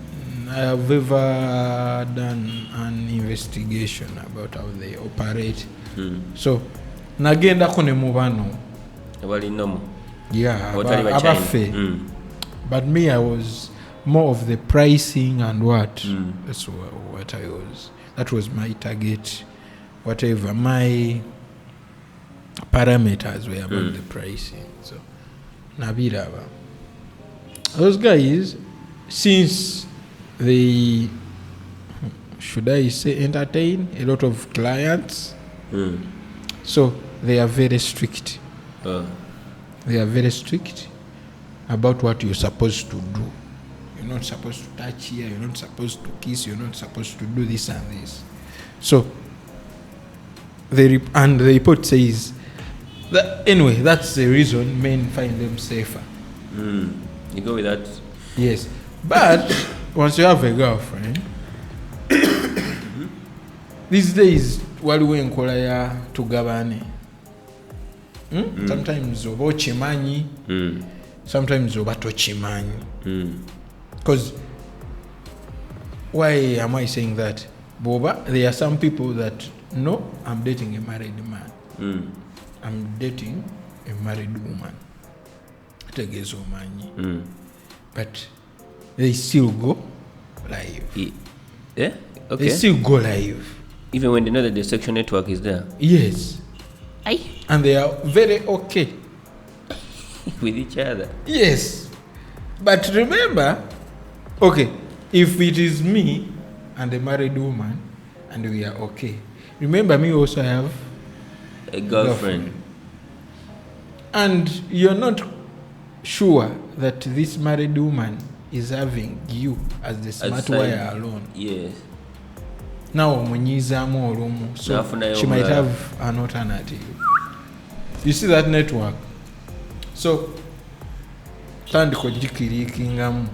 I have ever done an investigation about how they operate. So, nagenda kune mubano. Abali nomo. Yeah, abafe. But me, I was more of the pricing and what. That's what I was. That was my target. Whatever my parameters were about the pricing. So, nabiraba. Those guys, since they, should I say, entertain a lot of clients, so they are very strict. They are very strict about what you're supposed to do. You're not supposed to touch here, you're not supposed to kiss, you're not supposed to do this and this. So, the report says that, anyway, that's the reason men find them safer. You go with that? Yes. But once you have a girlfriend, these days, waliwo enkola ya tugabane. Sometimes oba okimanyi, sometimes oba tokimanyi. Because why am I saying that? Boba, there are some people that know I'm dating a married man. I'm dating a married woman. But they still go live. Yeah? Okay. They still go live. Even when they know that the sexual network is there? Yes. And they are very okay. With each other? Yes. But remember, okay, if it is me and a married woman and we are okay, remember me also have a girlfriend. And you're not sure that this married woman is having you as the smart wire alone. Yes. Now munyizamu olumu, so she might have an alternative. You see that network? So tandiko jikirikingamu.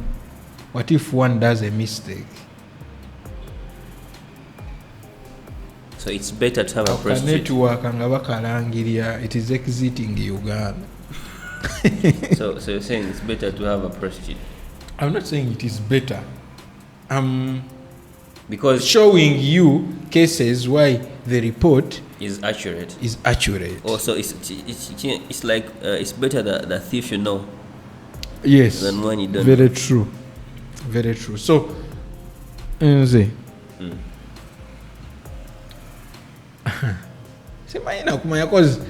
What if one does a mistake? So it's better to have a prostitute. Network nga bakalangirira, it is exiting Uganda. So you're saying it's better to have a prostitute? I'm not saying it is better. I'm because showing you cases why the report is accurate. Also, it's like it's better that the thief should know. Yes. Than when you don't. Very true. Very true. So, nze. Simayina kumanya cause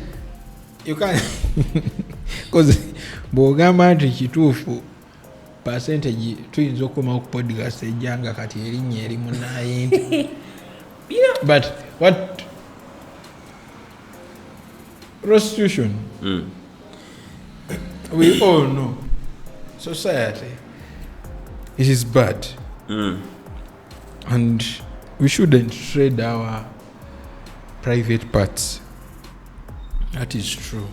you can't cause bw'ogamba nti kituufu percentage tuyinza okukoma ku podcast ejjanga kati erinnya eri munnaye nti but what prostitution we all know society it is bad and we shouldn't trade our private parts. That is true.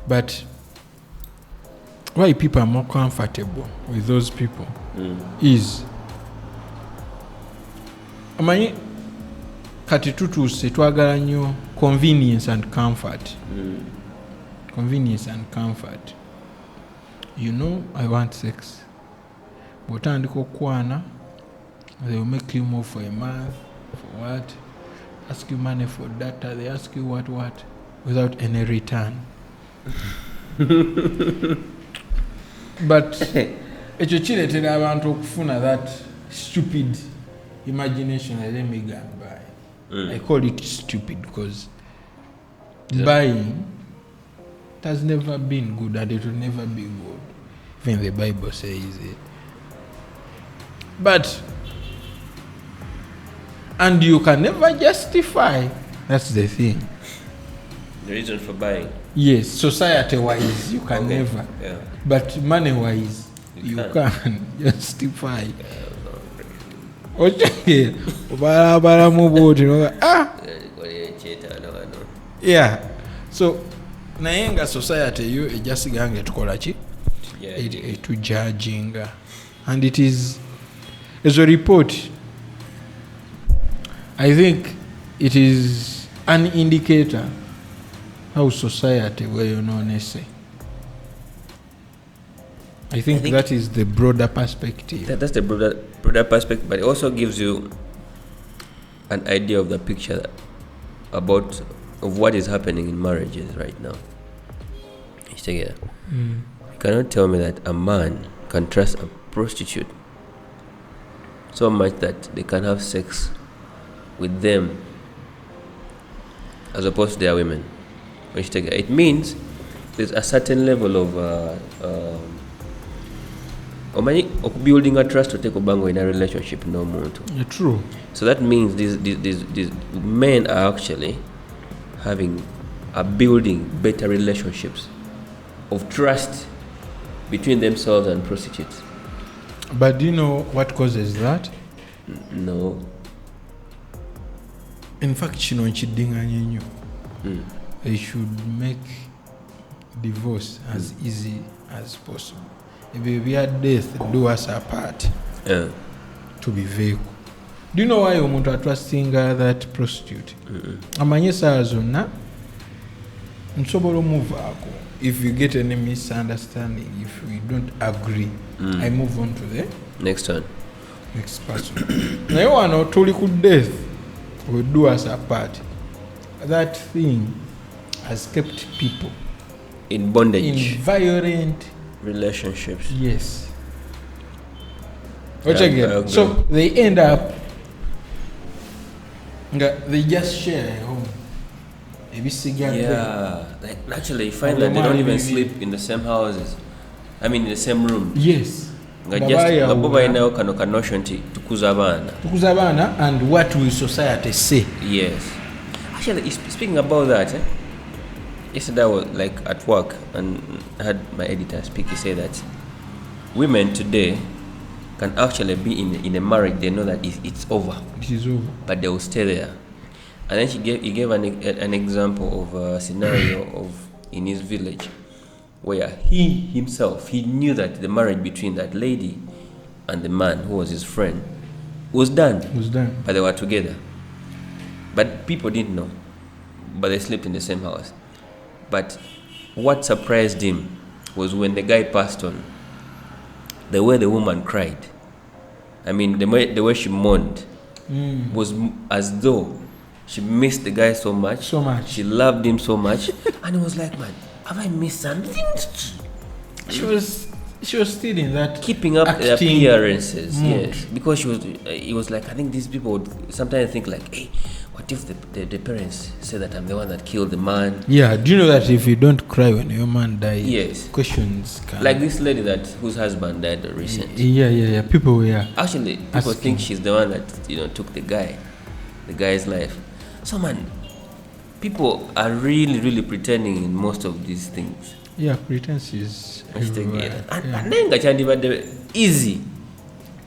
But why people are more comfortable with those people is amanyi kati tutuse twagala nnyo convenience and comfort. Convenience and comfort. You know, I want sex. Bw'otandika okwana, they will make you move for a month. For what? Ask you money for data. They ask you what without any return. But ekyo kireetera abantu okufuna that stupid imagination that they make and buy. I call it stupid because buying It has never been good and it will never be good. Even the Bible says it. But, and you can never justify. That's the thing. The reason for buying. Yes, society-wise, you can never. Yeah. But money-wise, you can justify. Okay. Yeah. So, nayenga society yo ejasigange tukola ki? To judging. And it is, as a report, I think it is an indicator how society will say. I think that is the broader perspective. That's the broader perspective, but it also gives you an idea of the picture of what is happening in marriages right now. You cannot tell me that a man can trust a prostitute so much that they can have sex with them as opposed to their women. It means there's a certain level of building a trust to take obango in a relationship. No more. True. So that means these men are actually building better relationships of trust between themselves and prostitutes. But do you know what causes that? No. In fact, they should make divorce as easy as possible. If we had death, do us apart. To be vehicle. Do you know why you are trusting that prostitute? Amanyesa zonna nsobola move ako. If you get any misunderstanding, if we don't agree, I move on to the next person. Now one totally could death will do us apart. That thing has kept people in bondage, in violent relationships. Yes. So they end up, they just share a home. Yeah, like naturally you find that they don't even sleep in the same houses. I mean in the same room. Yes. Tukuzabana and what will society say? Yes. Actually, speaking about that, yesterday I was like at work and I had my editor speak. He said that women today can actually be in a marriage. They know that it's over. It is over. But they will stay there. And then he gave an example of a scenario of in his village where he himself, he knew that the marriage between that lady and the man who was his friend was done. But they were together. But people didn't know. But they slept in the same house. But what surprised him was when the guy passed on, the way the woman cried. I mean, the way she mourned was as though she missed the guy so much. She loved him so much. And it was like, man, have I missed something? She was still in that keeping up the appearances. Mood. Yes, because it was like, I think these people would sometimes think like, hey, what if the parents say that I'm the one that killed the man? Yeah, do you know that if you don't cry when your man dies, yes, questions can... Like this lady whose husband died recently. Yeah. People actually people think she's the one that took the guy's life. So man, people are really pretending in most of these things. Yeah, pretense is everywhere. And then easy.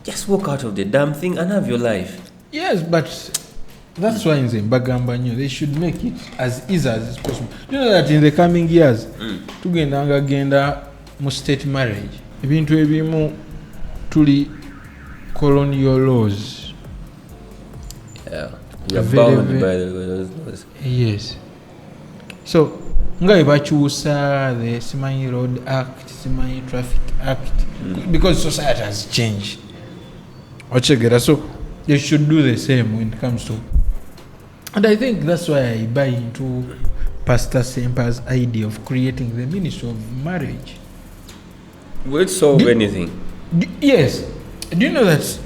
Just walk out of the damn thing and have your life. Yes, but that's why in Zimbabwe they should make it as easy as possible. You know that in the coming years, tugenda mu state marriage. Ebintu ebimu tuli colonial laws. Yeah. You are bound by those laws. Yes. So nga bakyusa the Simanyi Road Act, Simanyi Traffic Act, because society has changed. So they should do the same when it comes to, and I think that's why I buy into Pastor Semper's idea of creating the Ministry of Marriage. Will it solve anything? Yes. Do you know that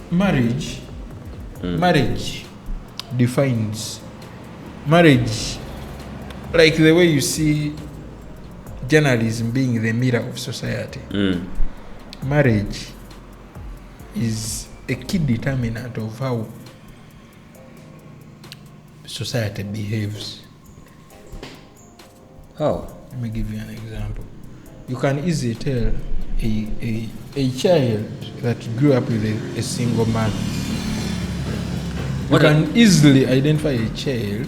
marriage defines marriage like the way you see journalism being the mirror of society, marriage is a key determinant of how society behaves. How? Let me give you an example. You can easily tell a child that grew up with a single mother. You can easily identify a child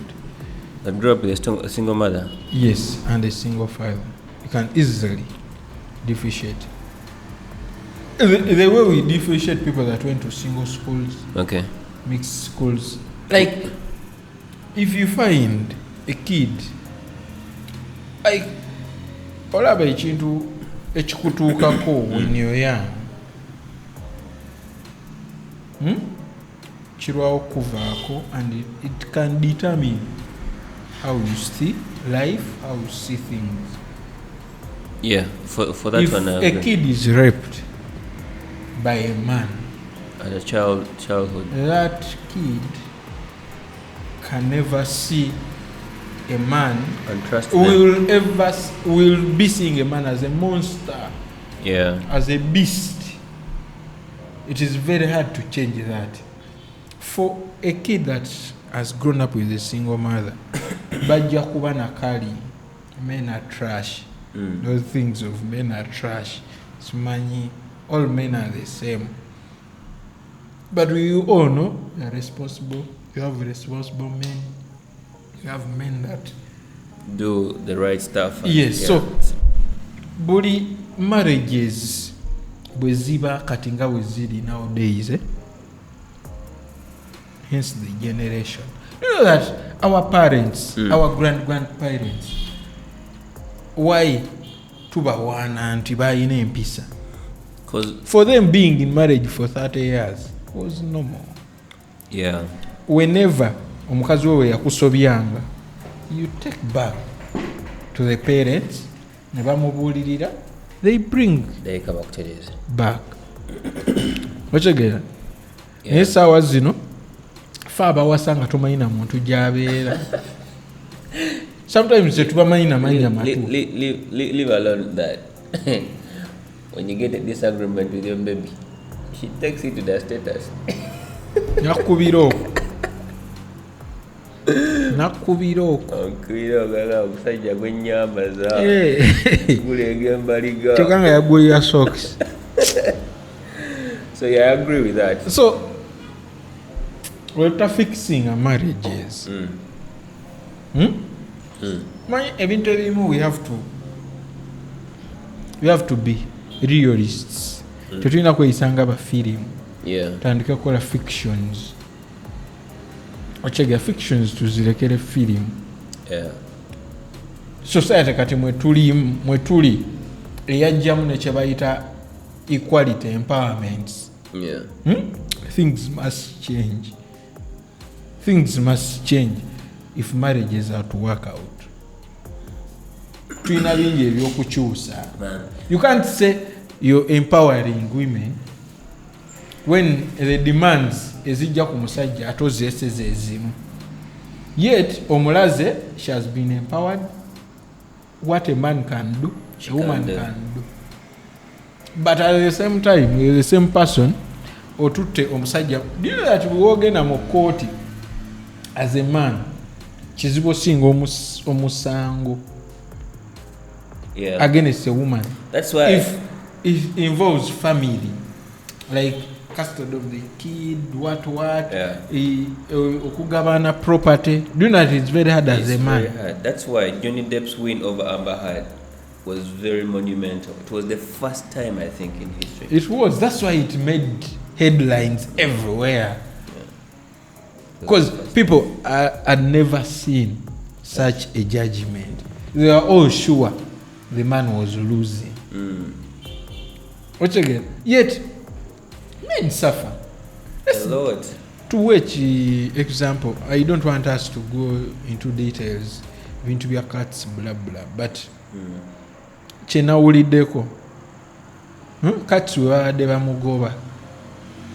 that grew up with a single mother. Yes, and a single father. You can easily differentiate. The way we differentiate people that went to single schools, okay, mixed schools, like if you find a kid, like olaba ekintu ekikutuukako when you're young, kirwawo kuvaako, and it can determine how you see life, how you see things. Yeah, for that if one. If a kid is raped by a man at a childhood, that kid can never see a man and trust will be seeing a man as a monster, as a beast. It is very hard to change that. For a kid that has grown up with a single mother, bajja kuba nakali, men are trash. Those things of men are trash. Simanyi, all men are the same. But we all know they are responsible. You have responsible men. You have men that do the right stuff. Yes, so buli marriages bwe ziba kati nga bwe ziri nowadays, hence the generation. You know that our parents, our grandparents, why tubawana nti bayina empisa? Because for them being in marriage for 30 years was normal. Yeah. Whenever omukazi we yakusobyanga, you take back to the parents, ne bamubuulirira, they bring back. Okitegeera? Naye essaawa zino fe abawasa nga tomanyina muntu gy'abeera. Sometimes tetubamanyi manya matu. Leave alone that. When you get a disagreement with your baby, she takes it to the status. Nakubira okwo. Nakubira okwo. Gaga omusajja gwennyambaza. Gulenge mbaliga. Kyokanga yagulira socks. So yeah, I agree with that. So we're fixing our marriages. Ebintu ebimu we have to be realists. Tetulina kweyisanga ba film. Tandika kukola fictions. Ochega fictions tuzirekere film. Society kati mwetuli eyajjamu ne kye bayita equality empowerment. Things must change. Things must change if marriages are to work out. Tulina bingi ebyokukyusa. You can't say you're empowering women when the demands ezijja ku musajja atozeeseza ezimu. Yet omulaze, she has been empowered. What a man can do, a woman can do. But at the same time, the same person otutte omusajja. Do you know that we wogenda mu kooti as a man kizibu singa omusango against a woman? That's why if it involves family, like custody of the kid, okugabana property. Do you know that it's very hard as a man? Very hard. That's why Johnny Depp's win over Amber Heard was very monumental. It was the first time, I think, in history. It was. That's why it made headlines everywhere. Because people had never seen such a judgment. They were all sure the man was losing. What again? Yet, men suffer. A lot. To which example, I don't want us to go into details, into your cuts, blah blah. But Chena Ulideko, Katsua de Bamugoba,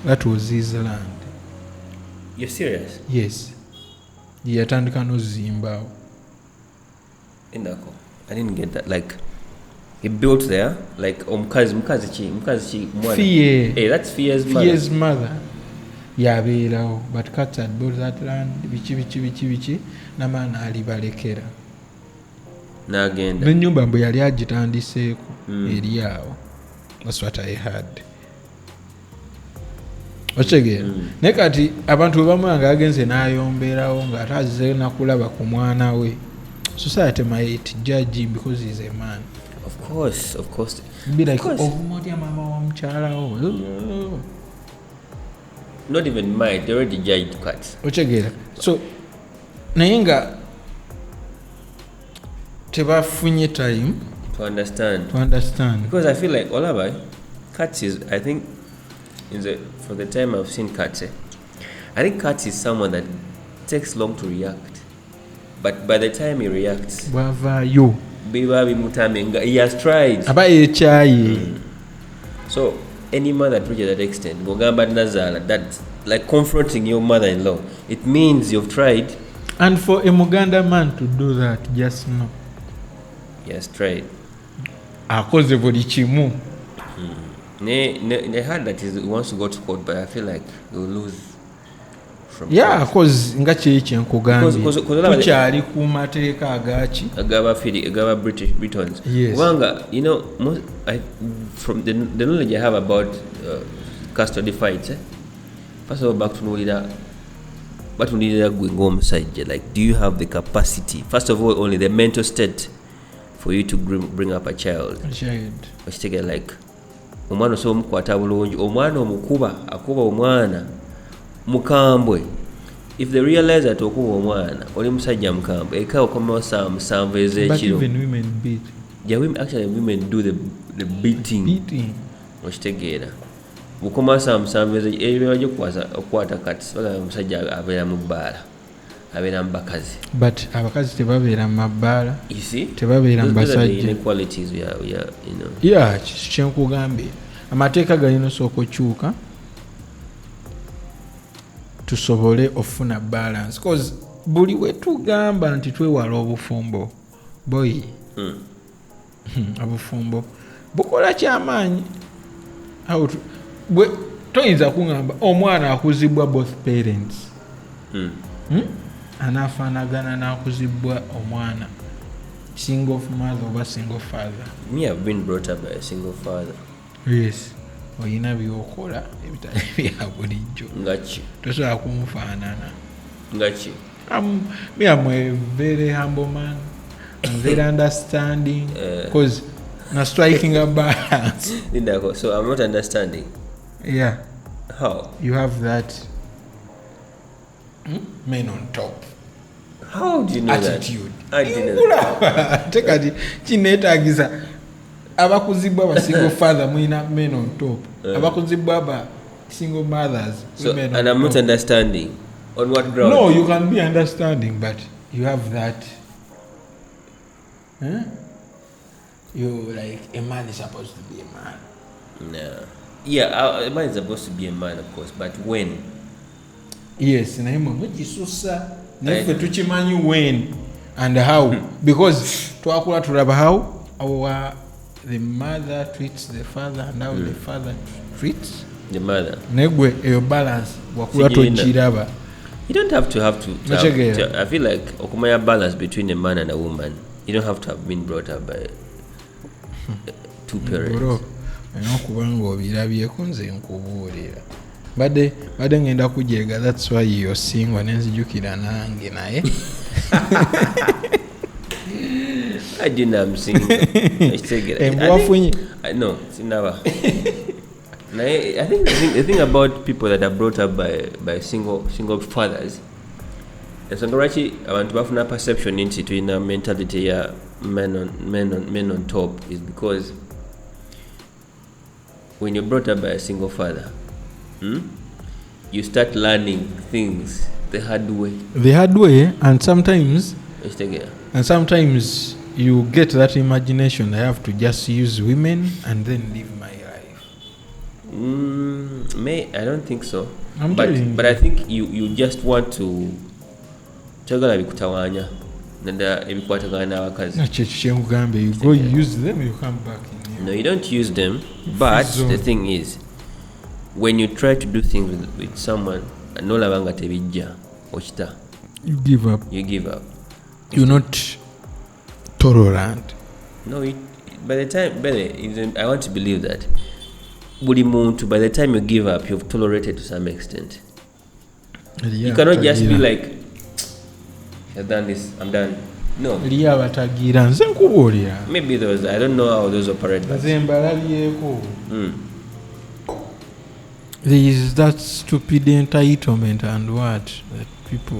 that was his land. You're serious? Yes. Yatandika no Zimbabwe. Indako. I didn't get that. Like, he built there, like mukazi chi mwana. Fear. That's Fear's mother. Fear's mother. Yabeerawo, but cats had built that land, biki n'amaana alibalekera n'agenda n'ennyumba mbwe yali agitandiseeko eri awo. That's what I heard. Otegeera naye kati abantu bwe bamulaba nga agenze n'ayombeerawo ng'ate azze nakulaba ku mwana we, society might judge him because he's a man. Of course. Be like ovumotya mama wa mukyalawo. Not even might, they already judged cats. Otegeera so naye nga tebafunye time To understand. Because I feel like Olabai, cats is, I think, for the time I've seen cats, I think cats is someone that takes long to react. But by the time he reacts, bwavaayo he has tried. aba ekyaye. So any mother that reaches that extent, Gogamba Nazala, that's like confronting your mother-in-law. It means you've tried. And for a Muganda man to do that, just know. He has tried. Akoze buli kimu. They heard that he wants to go to court, but I feel like he will lose. Yeah, because nga kiri kyenkugambye tukyali ku mateeka agaki agaba Britons. Yes. Wanga, from the knowledge I have about custody fights, first of all, back to Nolida, but we need going side. Like, do you have the capacity? First of all, only the mental state for you to bring up a child. Let's take it like omwana so mukwata bulungi, omwana omukuba akuba omwana mukambwe. If they realize that okuba omwana oli musajja mukambwe eka okomawo saa musanvu ez'ekiro. But even women beat. Yeah, women do the beating. Okitegeera bukomawo saa musanvu ez'ekiro bajja okukwata kati bagamba omusajja abeera mu bbaala abeera mu bakazi. But abakazi tebabeera mu mabbaala, tebabeera mu basajja. Inequalities, yeah, kyenkugambye amateeka galina osooka okyuka tusobole ofuna balance, because buli we tugamba nti twewala obufumbo boy obufumbo bukola kyamaanyi. Toyinza kungamba omwana akuzibwa both parents anafaanagana n'akuzibwa omwana single mother oba single father. Me, have been brought up by a single father. Yes. Oyina byokola ebitali bya bulijjo. Ngachi. Tosobola kumufaanana. Ngachi. Me, I'm a very humble man. I'm very understanding. Because not striking a balance. So I'm not understanding. Yeah. How? You have that men on top. How do you know attitude? That? I didn't know that. Tekati kinetaagisa abakuzibwa ba single father mwina men on top. Abakuzibwa ba single mothers women on and I'm top. not understanding. On what ground? No, you can be understanding, but you have that. You like a man is supposed to be a man. No. Yeah, a man is supposed to be a man, of course, but when? Yes, na himo mujisusa nefe tuchimanyi when and how, because twakula tulaba how the mother treats the father and how the father treats the mother. Negwe eyo balance wakula tojiraba. You don't have to I feel like okumaya balance between a man and a woman. You don't have to have been brought up by two parents. Bro, kubanga obirabyeko nze nkubuulira. Badde ngenda kujega, that's why you're single nenzijukira nange naye. I didn't am single. I know, never. I think the thing about people that are brought up by single fathers, and so abantu bafuna perception into a mentality ya men on top is because when you're brought up by a single father, you start learning things the hard way, and sometimes you get that imagination, I have to just use women and then live my life. I don't think so. But I think you just want to chagala bikutawanya. nada ebikwatagana n'abakazi. Nakyo kyenkugambye, you go use them, you come back in. No, you don't use them, but the thing is, when you try to do things with someone and nolaba nga tebijja okita, you give up. You're not tolerant. No, by the time, I want to believe that buli muntu, by the time you give up, you've tolerated to some extent. You cannot just be like, I've done this, I'm done. No. Maybe those, I don't know how those operate. There is that stupid entitlement and what that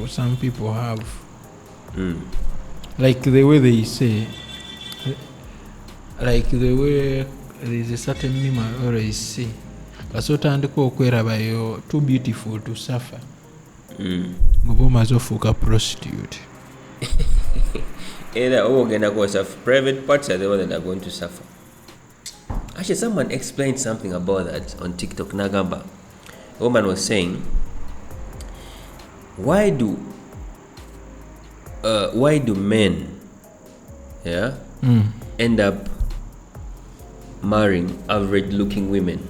some people have. Like the way they say, like the way there is a certain meme I always see. You're too beautiful to suffer. Gobomazofuka prostitute. Either going to suffer. Private parts are the ones that are going to suffer. Actually, someone explained something about that on TikTok. Nagamba, a woman was saying, why do men, end up marrying average-looking women?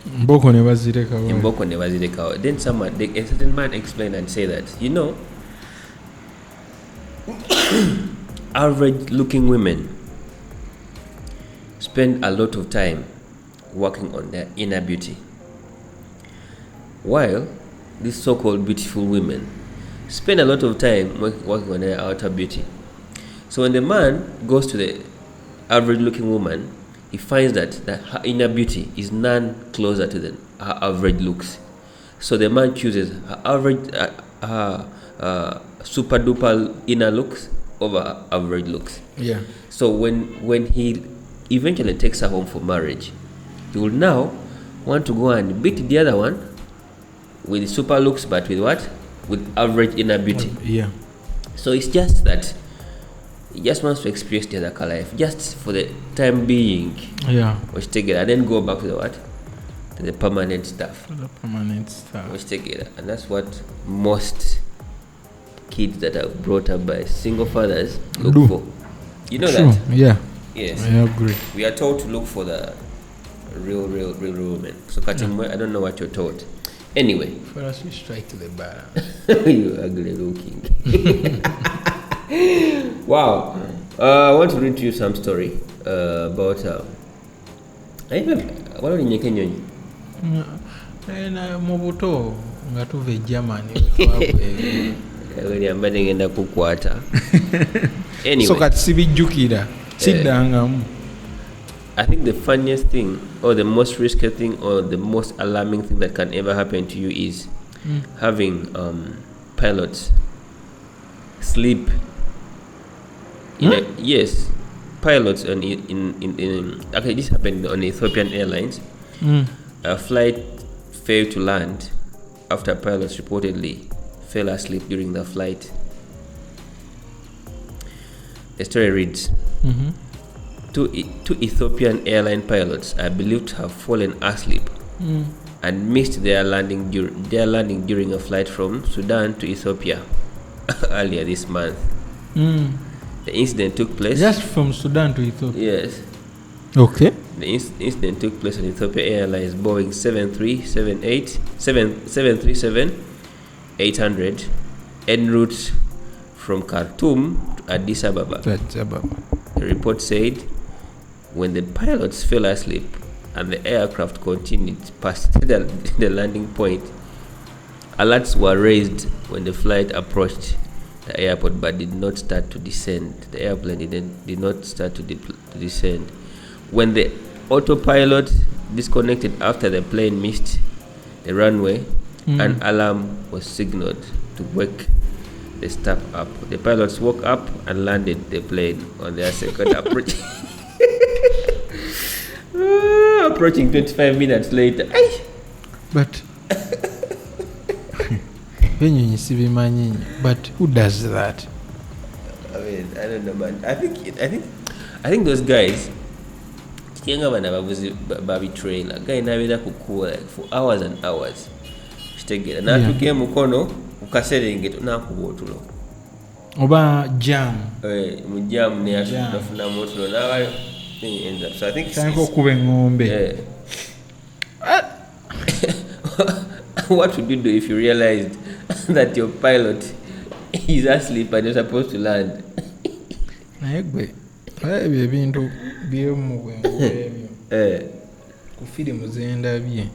Mboko never zireka. Then a certain man explained and said that, average-looking women spend a lot of time working on their inner beauty, while these so-called beautiful women spend a lot of time working on their outer beauty. So when the man goes to the average-looking woman, he finds that her inner beauty is none closer to her average looks. So the man chooses her average, super duper inner looks over her average looks. Yeah. So when he eventually takes her home for marriage, he will now want to go and beat the other one with super looks, but with what? With average inner beauty. Yeah. So it's just that he just wants to experience the other life, just for the time being. Yeah. Which take it and then go back to the what? To the permanent stuff. Which take it, and that's what most kids that are brought up by single fathers look for. You know that? Yeah. Yes. I agree. We are told to look for the real woman. So I don't know what you're taught. Anyway. For us, we strike to the bar. You ugly looking. Wow. I want to read to you some story about what are you making? Mobuto nga tuve Germany. Anyway. So kati sibijjukira. Siddangamu. I think the funniest thing, or the most risky thing, or the most alarming thing that can ever happen to you is having pilots sleep. Yes, pilots okay, this happened on Ethiopian Airlines. A flight failed to land after pilots reportedly fell asleep during the flight. The story reads, two Ethiopian airline pilots are believed to have fallen asleep and missed their landing during a flight from Sudan to Ethiopia earlier this month. The incident took place... Just from Sudan to Ethiopia? Yes. Okay. The incident took place on Ethiopia Airlines Boeing 737-800 en route from Khartoum to Addis Ababa. The report said when the pilots fell asleep and the aircraft continued past the landing point, alerts were raised when the flight approached the airport but did not start to descend. The airplane did not start to descend. When the autopilot disconnected after the plane missed the runway, an alarm was signaled to wake the staff up. The pilots woke up and landed the plane on their second approach. Approaching 25 minutes later. But but who does that? I mean, I don't know, man. I think those guys baby trailer guy nabera kukua like for hours and hours. Shitegera na tukie mukono ukaserengeta nakubotulo. oba jam mu jam ne yafuna moto nawa thing ends up. So I think tanko kuba ngombe. Yeah. What would you do if you realized that your pilot is asleep and you're supposed to land? Naye gwe ebyo ebintu byemu bwebyo ku firimu zendabye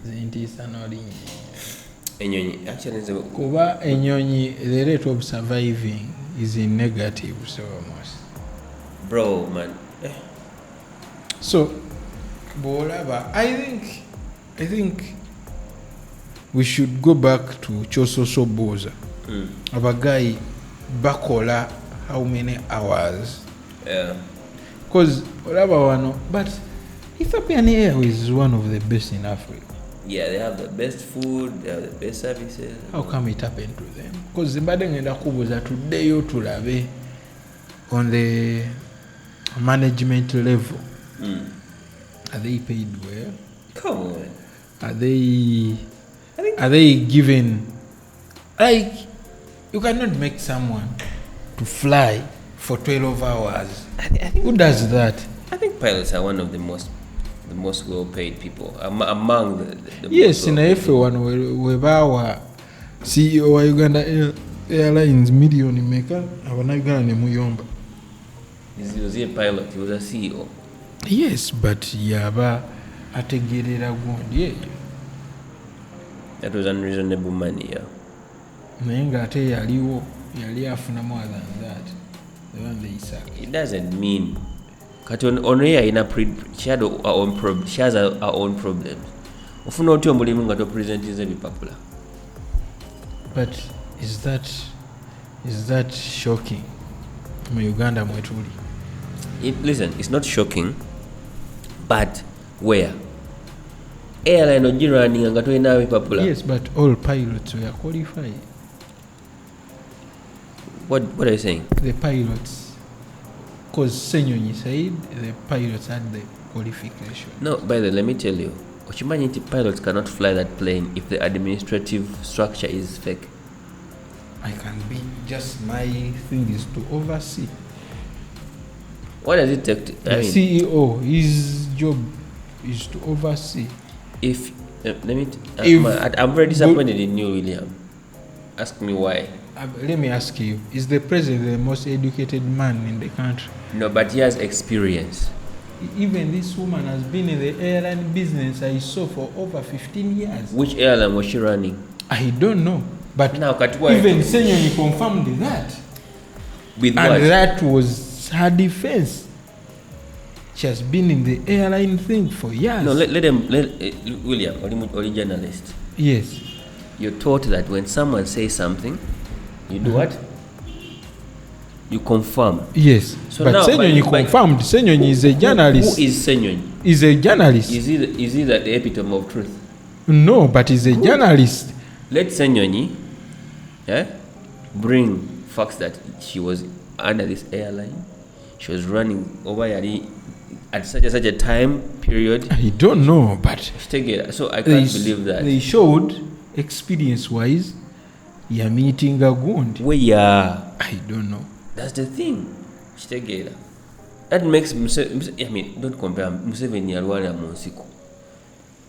zintiisa n'olingi Enyonyi actually kuba enyonyi the rate of surviving is in negative so almost bro man. So bw'olaba I think we should go back to Chososo Boza. Abagayi bakola how many hours? Yeah. Because olaba wano, but Ethiopian Airways is one of the best in Africa. Yeah, they have the best food, they have the best services. How come it happened to them? Because zimbade ngenda kubuza tuddeyo tulabe on the management level. Are they paid well? Come on. Are they given, like, you cannot make someone to fly for 12 hours. I think who does that? I think pilots are one of the most well paid people among the yes, most in everyone webawa CEO wa Uganda Airlines million maker abanagala ne muyomba. Was he a pilot? He was a CEO. Yes, but yaba ategerera gundi eyo. That was unreasonable money, yeah. Naye nga ate yali afuna more than that. The one they sack. It doesn't mean kati on air she has her own problems. Ofuna otyo omulimu nga to present is ebipapula. But is that shocking? Mu Uganda mwetuli. Listen, it's not shocking, but where? Airline ojirunning nga toyina ebipapula. Yes, but all pilots were qualified. What are you saying? The pilots, because Senyonyi said the pilots had the qualification. No, by the way, let me tell you, Ochimanyi pilots cannot fly that plane if the administrative structure is fake. I can be, just my thing is to oversee. What does it take to, the CEO, his job is to oversee. If I'm very disappointed in you, William. Ask me why. Let me ask you, is the president the most educated man in the country? No, but he has experience. Even this woman has been in the airline business, I saw, for over 15 years. Which airline was she running? I don't know. But now, even Senyoni confirmed that. With and what? That was her defense. She has been in the airline thing for years. No, let William, or journalist. Yes. You're taught that when someone says something, you do what? You confirm. Yes. So but Senyoni confirmed. Senyoni is a journalist. Who is Senyoni? He's a journalist. Is he the epitome of truth? No, but he's a journalist. Let Senyoni bring facts that she was under this airline. She was running over at such a time period. I don't know, but so I can't believe that. They showed experience-wise, you're meeting a gundi. Where yeah. I don't know. That's the thing. That makes don't compare Museveni and Monsiko.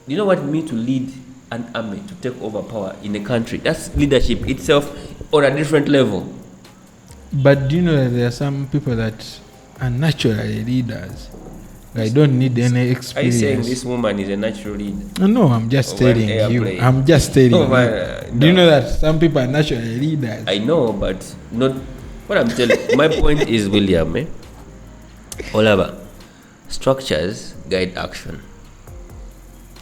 You know what it means to lead an army, to take over power in a country? That's leadership itself on a different level. But do you know that there are some people that are naturally leaders? I don't need any experience. Are you saying this woman is a natural leader? No, I'm just telling you. I'm just telling you. Do you know that some people are naturally leaders? I know, but not what I'm telling. My point is, William, Olaba, structures guide action.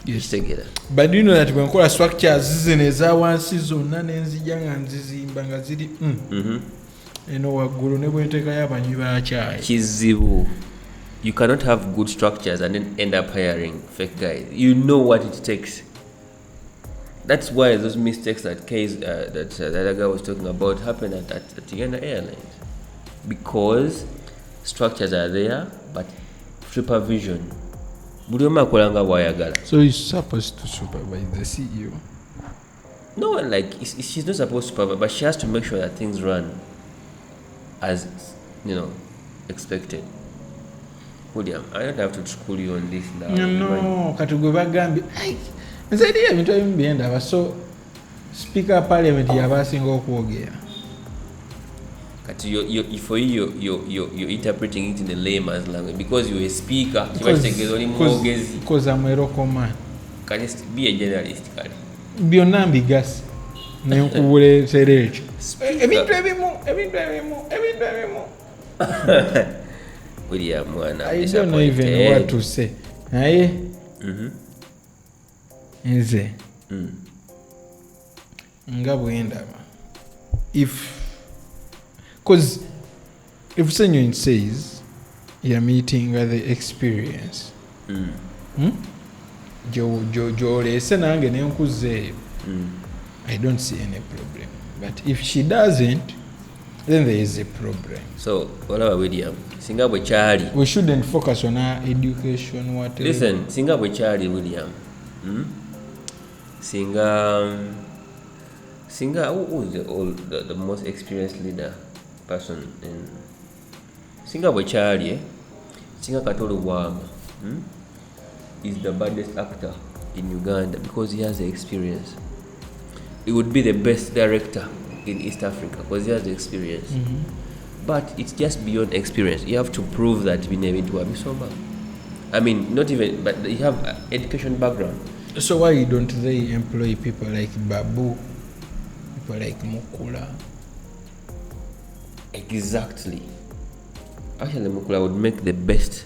Yes. Together. But do you know that when we structures zizeneza wansi zonna nenzija nga nzizimba nga ziri eno waggulu ne bwenteka y'abanywi ba chai. Kizibu. You cannot have good structures and then end up hiring fake guys. You know what it takes. That's why those mistakes that that other guy was talking about happened at Uganda Airlines. Because structures are there, but supervision. So he's supposed to supervise the CEO. No, like she's not supposed to provide, but she has to make sure that things run as expected. William, I don't have to school you on this now. No, kati gwe bagambye nze eri ebintu ebimu byendaba, so speaker parliament yaba asinga okwogera. Kati for you, you're interpreting it in a layman's language because you're a speaker. Because I'm a local man. Can you be a generalist? Byonna mbigasi nenkubuleetera ekyo ebintu ebimu William mwana I don't know even what to say naye nze nga bwendaba because if someone says you're meeting the experience gy'oleese nange nenkuzeeyo I don't see any problem, but if she doesn't, then there is a problem. So whatever William singa bwe kyali, we shouldn't focus on our education, whatever. Listen, singa bwe kyali William, singa who is the most experienced leader person in singa bwe kyali singa Katolo Bwama is the baddest actor in Uganda because he has the experience. He would be the best director in East Africa because he has the experience. But it's just beyond experience. You have to prove that you never do Abisoma. I mean, not even, but you have education background. So why don't they employ people like Babu, people like Mukula? Exactly. Actually, Mukula would make the best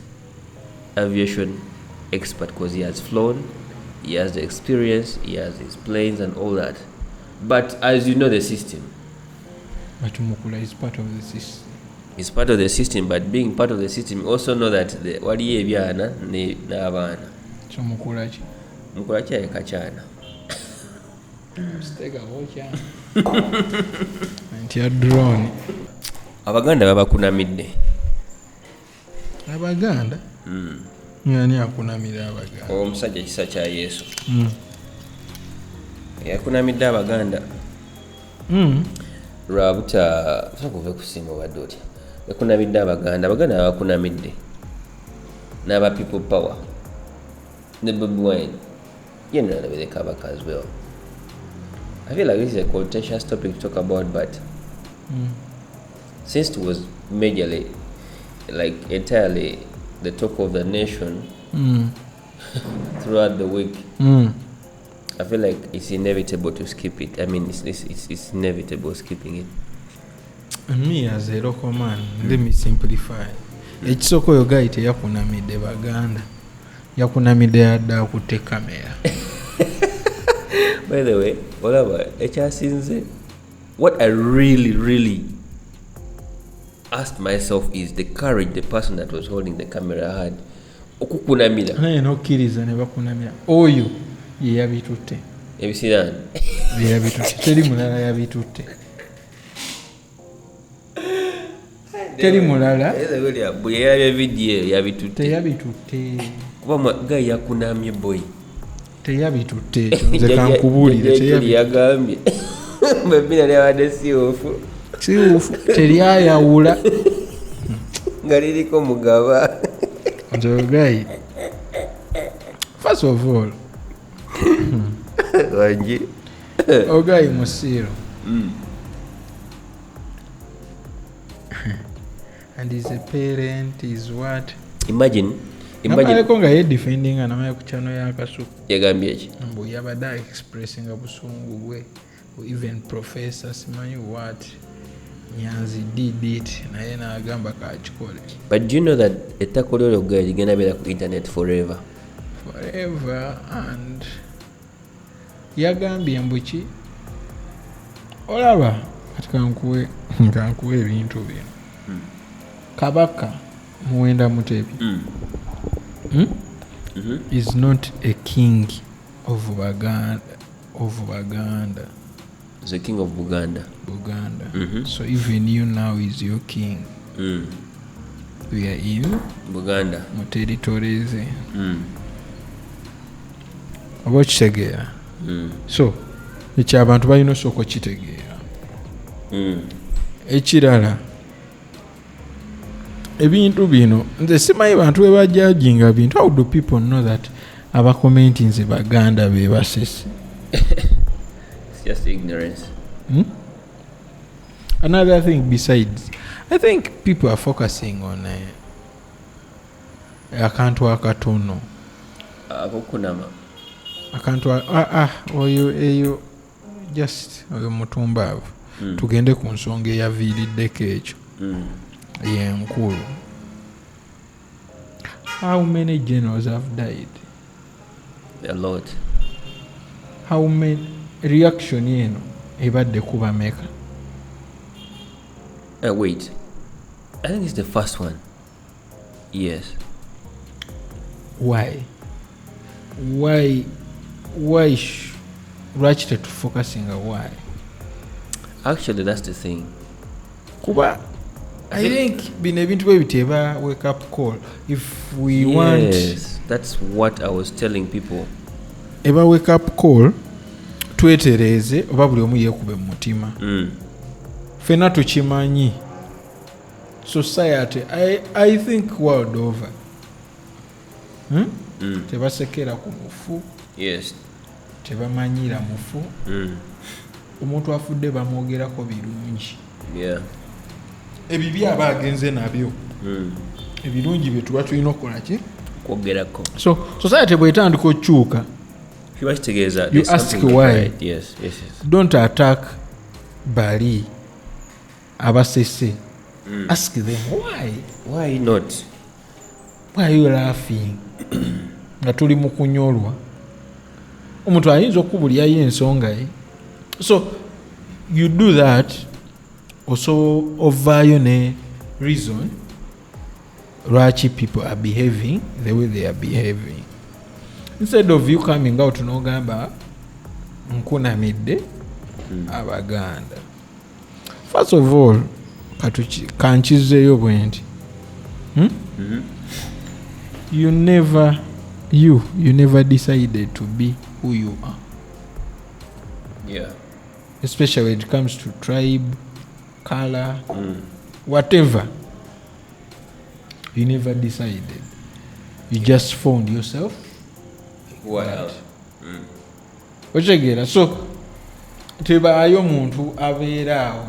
aviation expert because he has flown, he has the experience, he has his planes and all that. But as you know the system. But Mukula is part of the system. He's part of the system, but being part of the system, you also know that waliye ebyana n'abaana. So Mukula ki? Mukula ki kakyana. Stega wocha. Anti ya drone. Abaganda babakunamidde. Abaganda? Ngani akunamira Abaganda? Omusajja kisa kya Yesu. Yakunamidde Abaganda. Lwabuta sakuve kusiima obadde otya. Yakunamidde Abaganda babakunamidde n'aba people power ne Bobi Wine yenna with the Kabaka as well. I feel like this is a contentious topic to talk about, but since it was majorly, like entirely the talk of the nation throughout the week, I feel like it's inevitable to skip it. I mean, it's inevitable skipping it. Me as a local man, let me simplify. Ekisoko yo guy teyakunamidde Baganda. Yakunamidde yadda akutte kamera. By the way, whatever, what I really asked myself is the courage the person that was holding the camera had. Okukunamira. Naye nokkiriza ne bakunamira. Oyo ye yabitutte. Ebisirani. Ye yabitutte. Teri mulala yabitutte. Teri mulala. Bwe yalabye video yabitutte. Teyabitutte. Kuba guy yakunamye boy. Teyabitutte. Nze kankubuulire teyabitutte. Yagambye. Mbabina lyabadde siwufu. Siwufu. Teryayawula. Nga liriko mugaba. Nze guy. First of all. Wanji. Ogai Musiro. And he's a parent, he's what? Imagine. Namaleko nga ye defending anamaye ku channel ya Kasuku. Yagambye ki? Mbu yabada expressing obusungu bwe. Even professor simanyi what. Nyanzi did it naye n'agamba kaakikole. But do you know that ettako lyolyo guy ligenda beera ku internet forever? Forever, and yagambye mbu ki? Olaba kati kankuwe ebintu bino. Kabaka Muwenda Mutebi is not a king of Baganda. The king of Buganda. So even you now is your king. We are in Buganda. Mu territories. About Shagea. So ekyo abantu balina osooka okitegeera. Ekirala ebintu bino nze simanyi bantu bwe bajajinga bintu. How do people know that abakomenti nze baganda be basese? It's just ignorance. Another thing besides, I think people are focusing on akantu akatono. Akokunama. Akantu oyo just oyo mutumbaavu. Tugende ku nsonga eyaviiriddeko ekyo. Yenkulu. How many generals have died? A lot. How many reaction yeno ebadde kuba meka? Wait. I think it's the first one. Yes. Why lwaki tetufocusinga why? Actually, that's the thing. Kuba I think bino ebintu bwe biteba wake up call. If we want, yes, that's what I was telling people. Eba wake up call twetereze oba buli omu yeekube mu mutima. Fena tukimanyi society, I think world over tebasekera ku mufu. Yes. Tebamanyira mufu. Omuntu afudde bamwogerako birungi. Yeah. Ebibi aba agenze nabyo. Ebirungi bye tuba tulina okukola ki? Kwogerako. So society bwetandika okukyuka, you ask why. Right. Yes. Don't attack bali abasese. Ask them why not. Why are you laughing? Nga tuli mu kunyolwa. Omuntu ayinza okubulyayo ensonga ye. So you do that also ovaayo ne reason lwaki people are behaving the way they are behaving. Instead of you coming out n'ogamba nkunamidde abaganda. First of all, kankizeeyo bwe nti you never decided to be who you are. Yeah. Especially when it comes to tribe, color, whatever. You never decided. You just found yourself. Well. Ochegera. So tebaayo omuntu abeera awo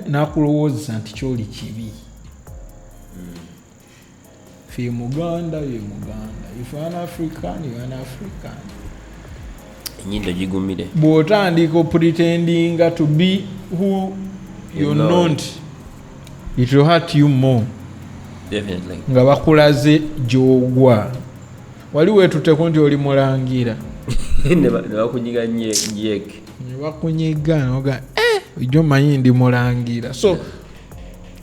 nakulowoozesa nti kyoli kibi. If you're Muganda, you're Muganda. If you're an African, you're an African. Nyindo jigumire. Bw'otandika pretending to be who you're not, it will hurt you more. Definitely. Nga bakulaze gy'ogwa. Wali weetuteko nti oli mulangira. Ne bakunyiga njeke. Ne bakunyiga noga ojjo manyi ndi mulangira. So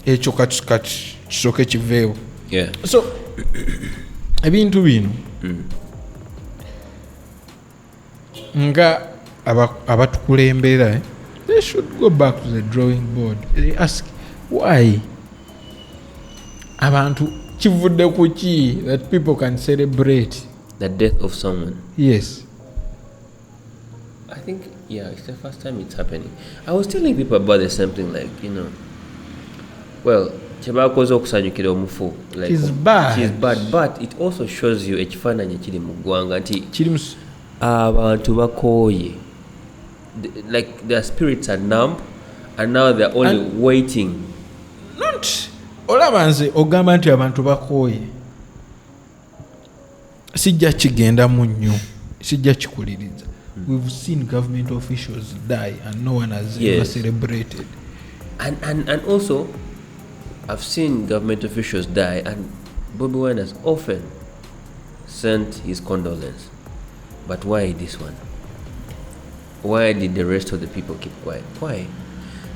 ekyo kati kisoke kiveewo. Yeah. So ebintu bino nga abatukulembera, they should go back to the drawing board. They ask why abantu kivudde ku ki that people can celebrate the death of someone. Yes. I think, yeah, it's the first time it's happening. I was telling people about the same thing, like, well, kyebakoze okusanyukira omufu, like, it's bad, but it also shows you ekifaananyi kiri mu ggwanga nti abantu bakooye, like their spirits are numb and now they're only waiting. Not olaba nze ogamba nti abantu bakooye, sijja kigenda mu nnyo, sijja kikuliriza. We've seen government officials die and no one has ever celebrated. And also, I've seen government officials die and Bobi Wine has often sent his condolence. But why this one? Why did the rest of the people keep quiet? Why?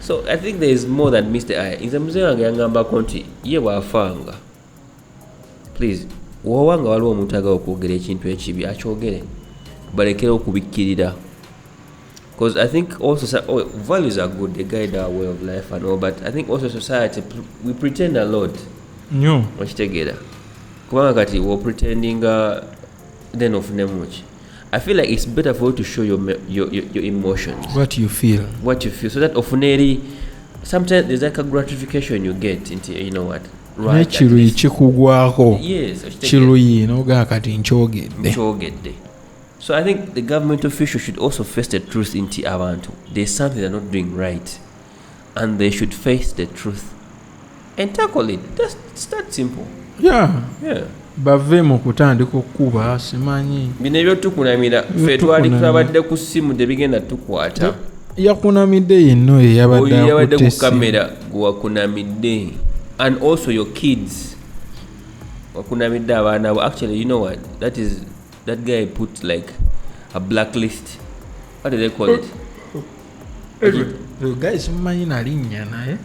So I think there is more than Mr. I. Is a mzee yangamba konti ye wafanga. Please, wawanga waliwo mutaga okwogera ekintu ekibi akyogere. Balekera okubikirira. Because I think also values are good, they guide our way of life and all, but I think also society, we pretend a lot. No. Mukitegera. Kubanga kati wo pretending then ofune much. I feel like it's better for you to show your emotions, what you feel, so that often sometimes there's like a gratification you get into, you know what, right, nekiruyi kikugwako yes, kiruyi nogaa kati nkyogedde. So I think the government officials should also face the truth into abantu. There's something they're not doing right, and they should face the truth and tackle it. It's that simple. Yeah. bave mu kutandika okukuba simanyi bino ebyotukunamira ffe twali twabadde ku ssimu tebigenda tukwata. Yakunamidde yenno yabadde ku kamera gwakunamidde, and also your kids wakunamidde abaana bo. Actually, you know what, that guy put like a blacklist. What do they call it? The guy simanyi nalinnya naye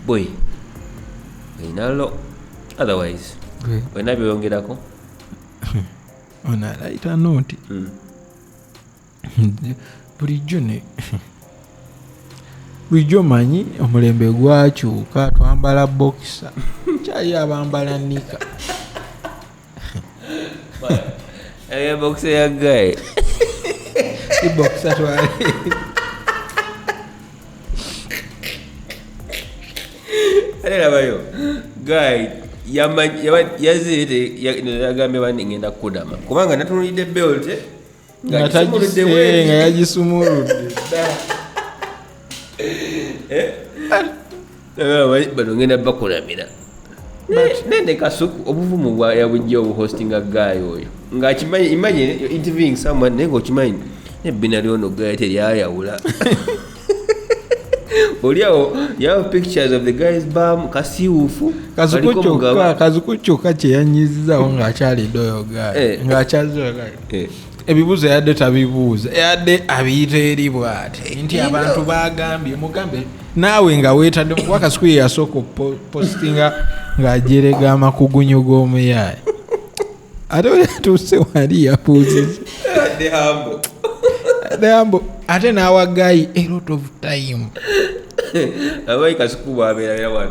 boy inalo otherwise wena byongerako ona laita noti bulijjo manyi omulembe gwakyuka twambala boxer kyali abambala nika boxer ya guy boxer twali alelabayo guy yazire yagambye bandi ngenda kudama kubanga natunulidde belt nga yagisumuludde bano ngenda bakulamira nende kasuku obuvumu bwayabujja obuhostinga guy oyo ngaakimanyi, imagine you're interviewing someone naye ngaokimanyi nebbina lyono guy teryayawula oliawo yawo pictures of the guy's bum kasiwufu kazuku kyokka kyeyanyizizawo ng'akyalidde oyo guy ng'akyaziyo guy ebibuuzo yadde tabibuuza yadde abiyita eri bw'ate nti abantu bagambye mugambe naawe nga weetadde mukuba kasuku ye yasooka postinga ng'ajerega amakugunyu g'omuyaaya ate we yatuuse wali yabuuziza Dambo ate nawa guy a lot of time abai kasuku bwabeera yawa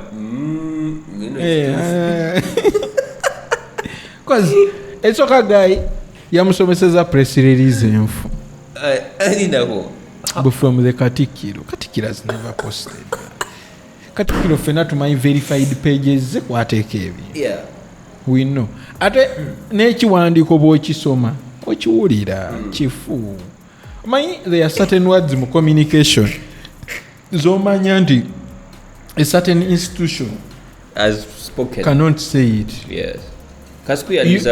cause ekyoka guy yamusomeseza press release enfu but from the Katikkiro has never posted Katikkiro fena tumanyi verified pages zekwateeka ebyo we know ate n'ekiwandiiko bw'okisoma okiwulira kifu manyi there are certain words mu communication zomanya nti a certain institution has spoken cannot say it. Yes.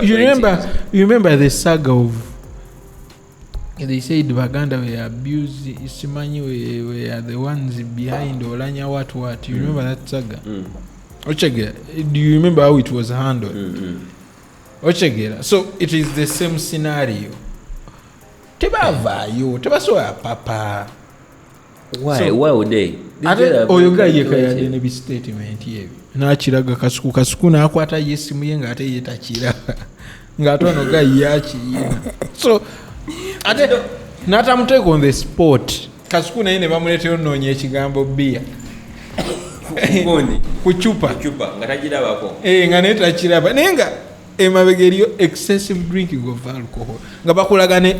You remember the saga of they said Baganda were abused, Isimanyi were the ones behind Olanya what you remember that saga? Ochegera, do you remember how it was handled? Ochegera, so it is the same scenario. Tebavayo tebasobola papa. Why would they? Oyo guy yekayadde ne bi statement yebi n'akiraga kasuku n'akwata yesimu ye ng'ate ye takiraba ng'ate ono guy yakiyina so ate n'atamuteeka on the spot kasuku naye ne bamuleetera onoonya ekigambo bia ku cupa nga tagirabako nga naye takiraba naye nga emabega eriyo excessive drinking of alcohol nga bakulaga ne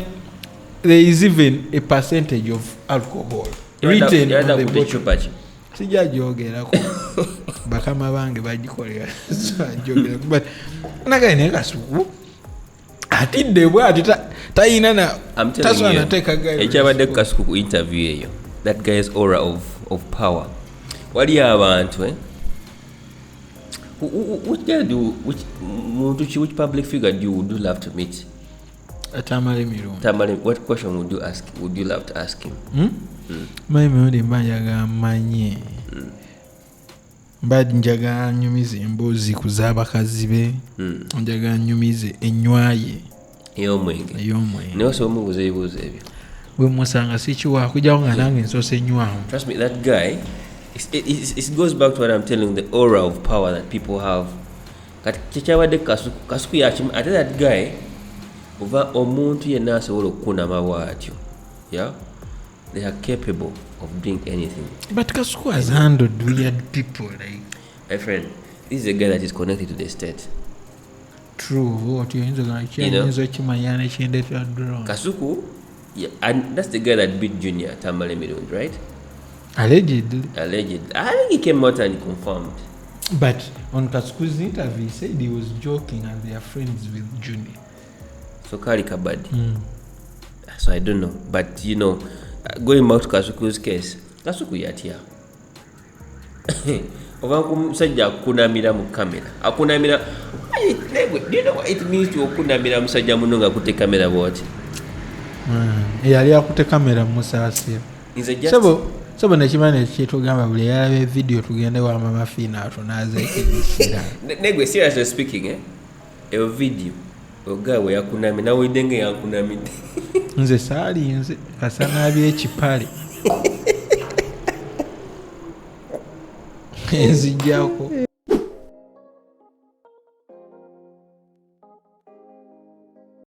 there is even a percentage of alcohol written on the bottle. Sijja jogerako bakama bange bagikolera jogerako but nagaye ne kasuku atidde bwati tayina na taswana teka guy ekyabadde kasuku ku interview eyo that guy's aura of power wali abantu which public figure would you love to meet? Tamale, what question would you ask? Would you love to ask him? Maybe mbajaga manye. Njaga nyumize embozi kuzabakazi be. Njaga nyumize enywaye. Ey'omwenge. Naye so mubuze ebibuuzo ebyo. Bwe musanga sikiwa kujawo nga nange nsose enywamu. Trust me, that guy, it goes back to what I'm telling, the aura of power that people have. Kati kyabadde kasuku yakimu ate that guy oba omuntu yenna asobola okukunama bw'atyo. Yeah? They are capable of doing anything. But Kasuku has handled weird people, like. My friend, this is a guy that is connected to the state. True, what you know, Kasuku, yeah, and that's the guy that beat Junior Tambale Mirund, right? Allegedly. I think he came out and confirmed. But on Kasuku's interview, he said he was joking and they are friends with Junior. So Kari Kabadi. So I don't know. But you know, going back to Kasuku's case, Kasuku yatia. Omusajja kunamira mu kamera. Akunamira. Do you know what it means to kunamira musajja muno nga kutte kamera bwoti? Yali akutte kamera musasira. Sabo nekimane kyetugamba buli yalabe video tugende wa mama Fina atonaza ekibisira. Negwe seriously speaking a video ogawe yakunamira nawe idenge yakunamira. Nze saali nze kasana abyekipale. Enzijjako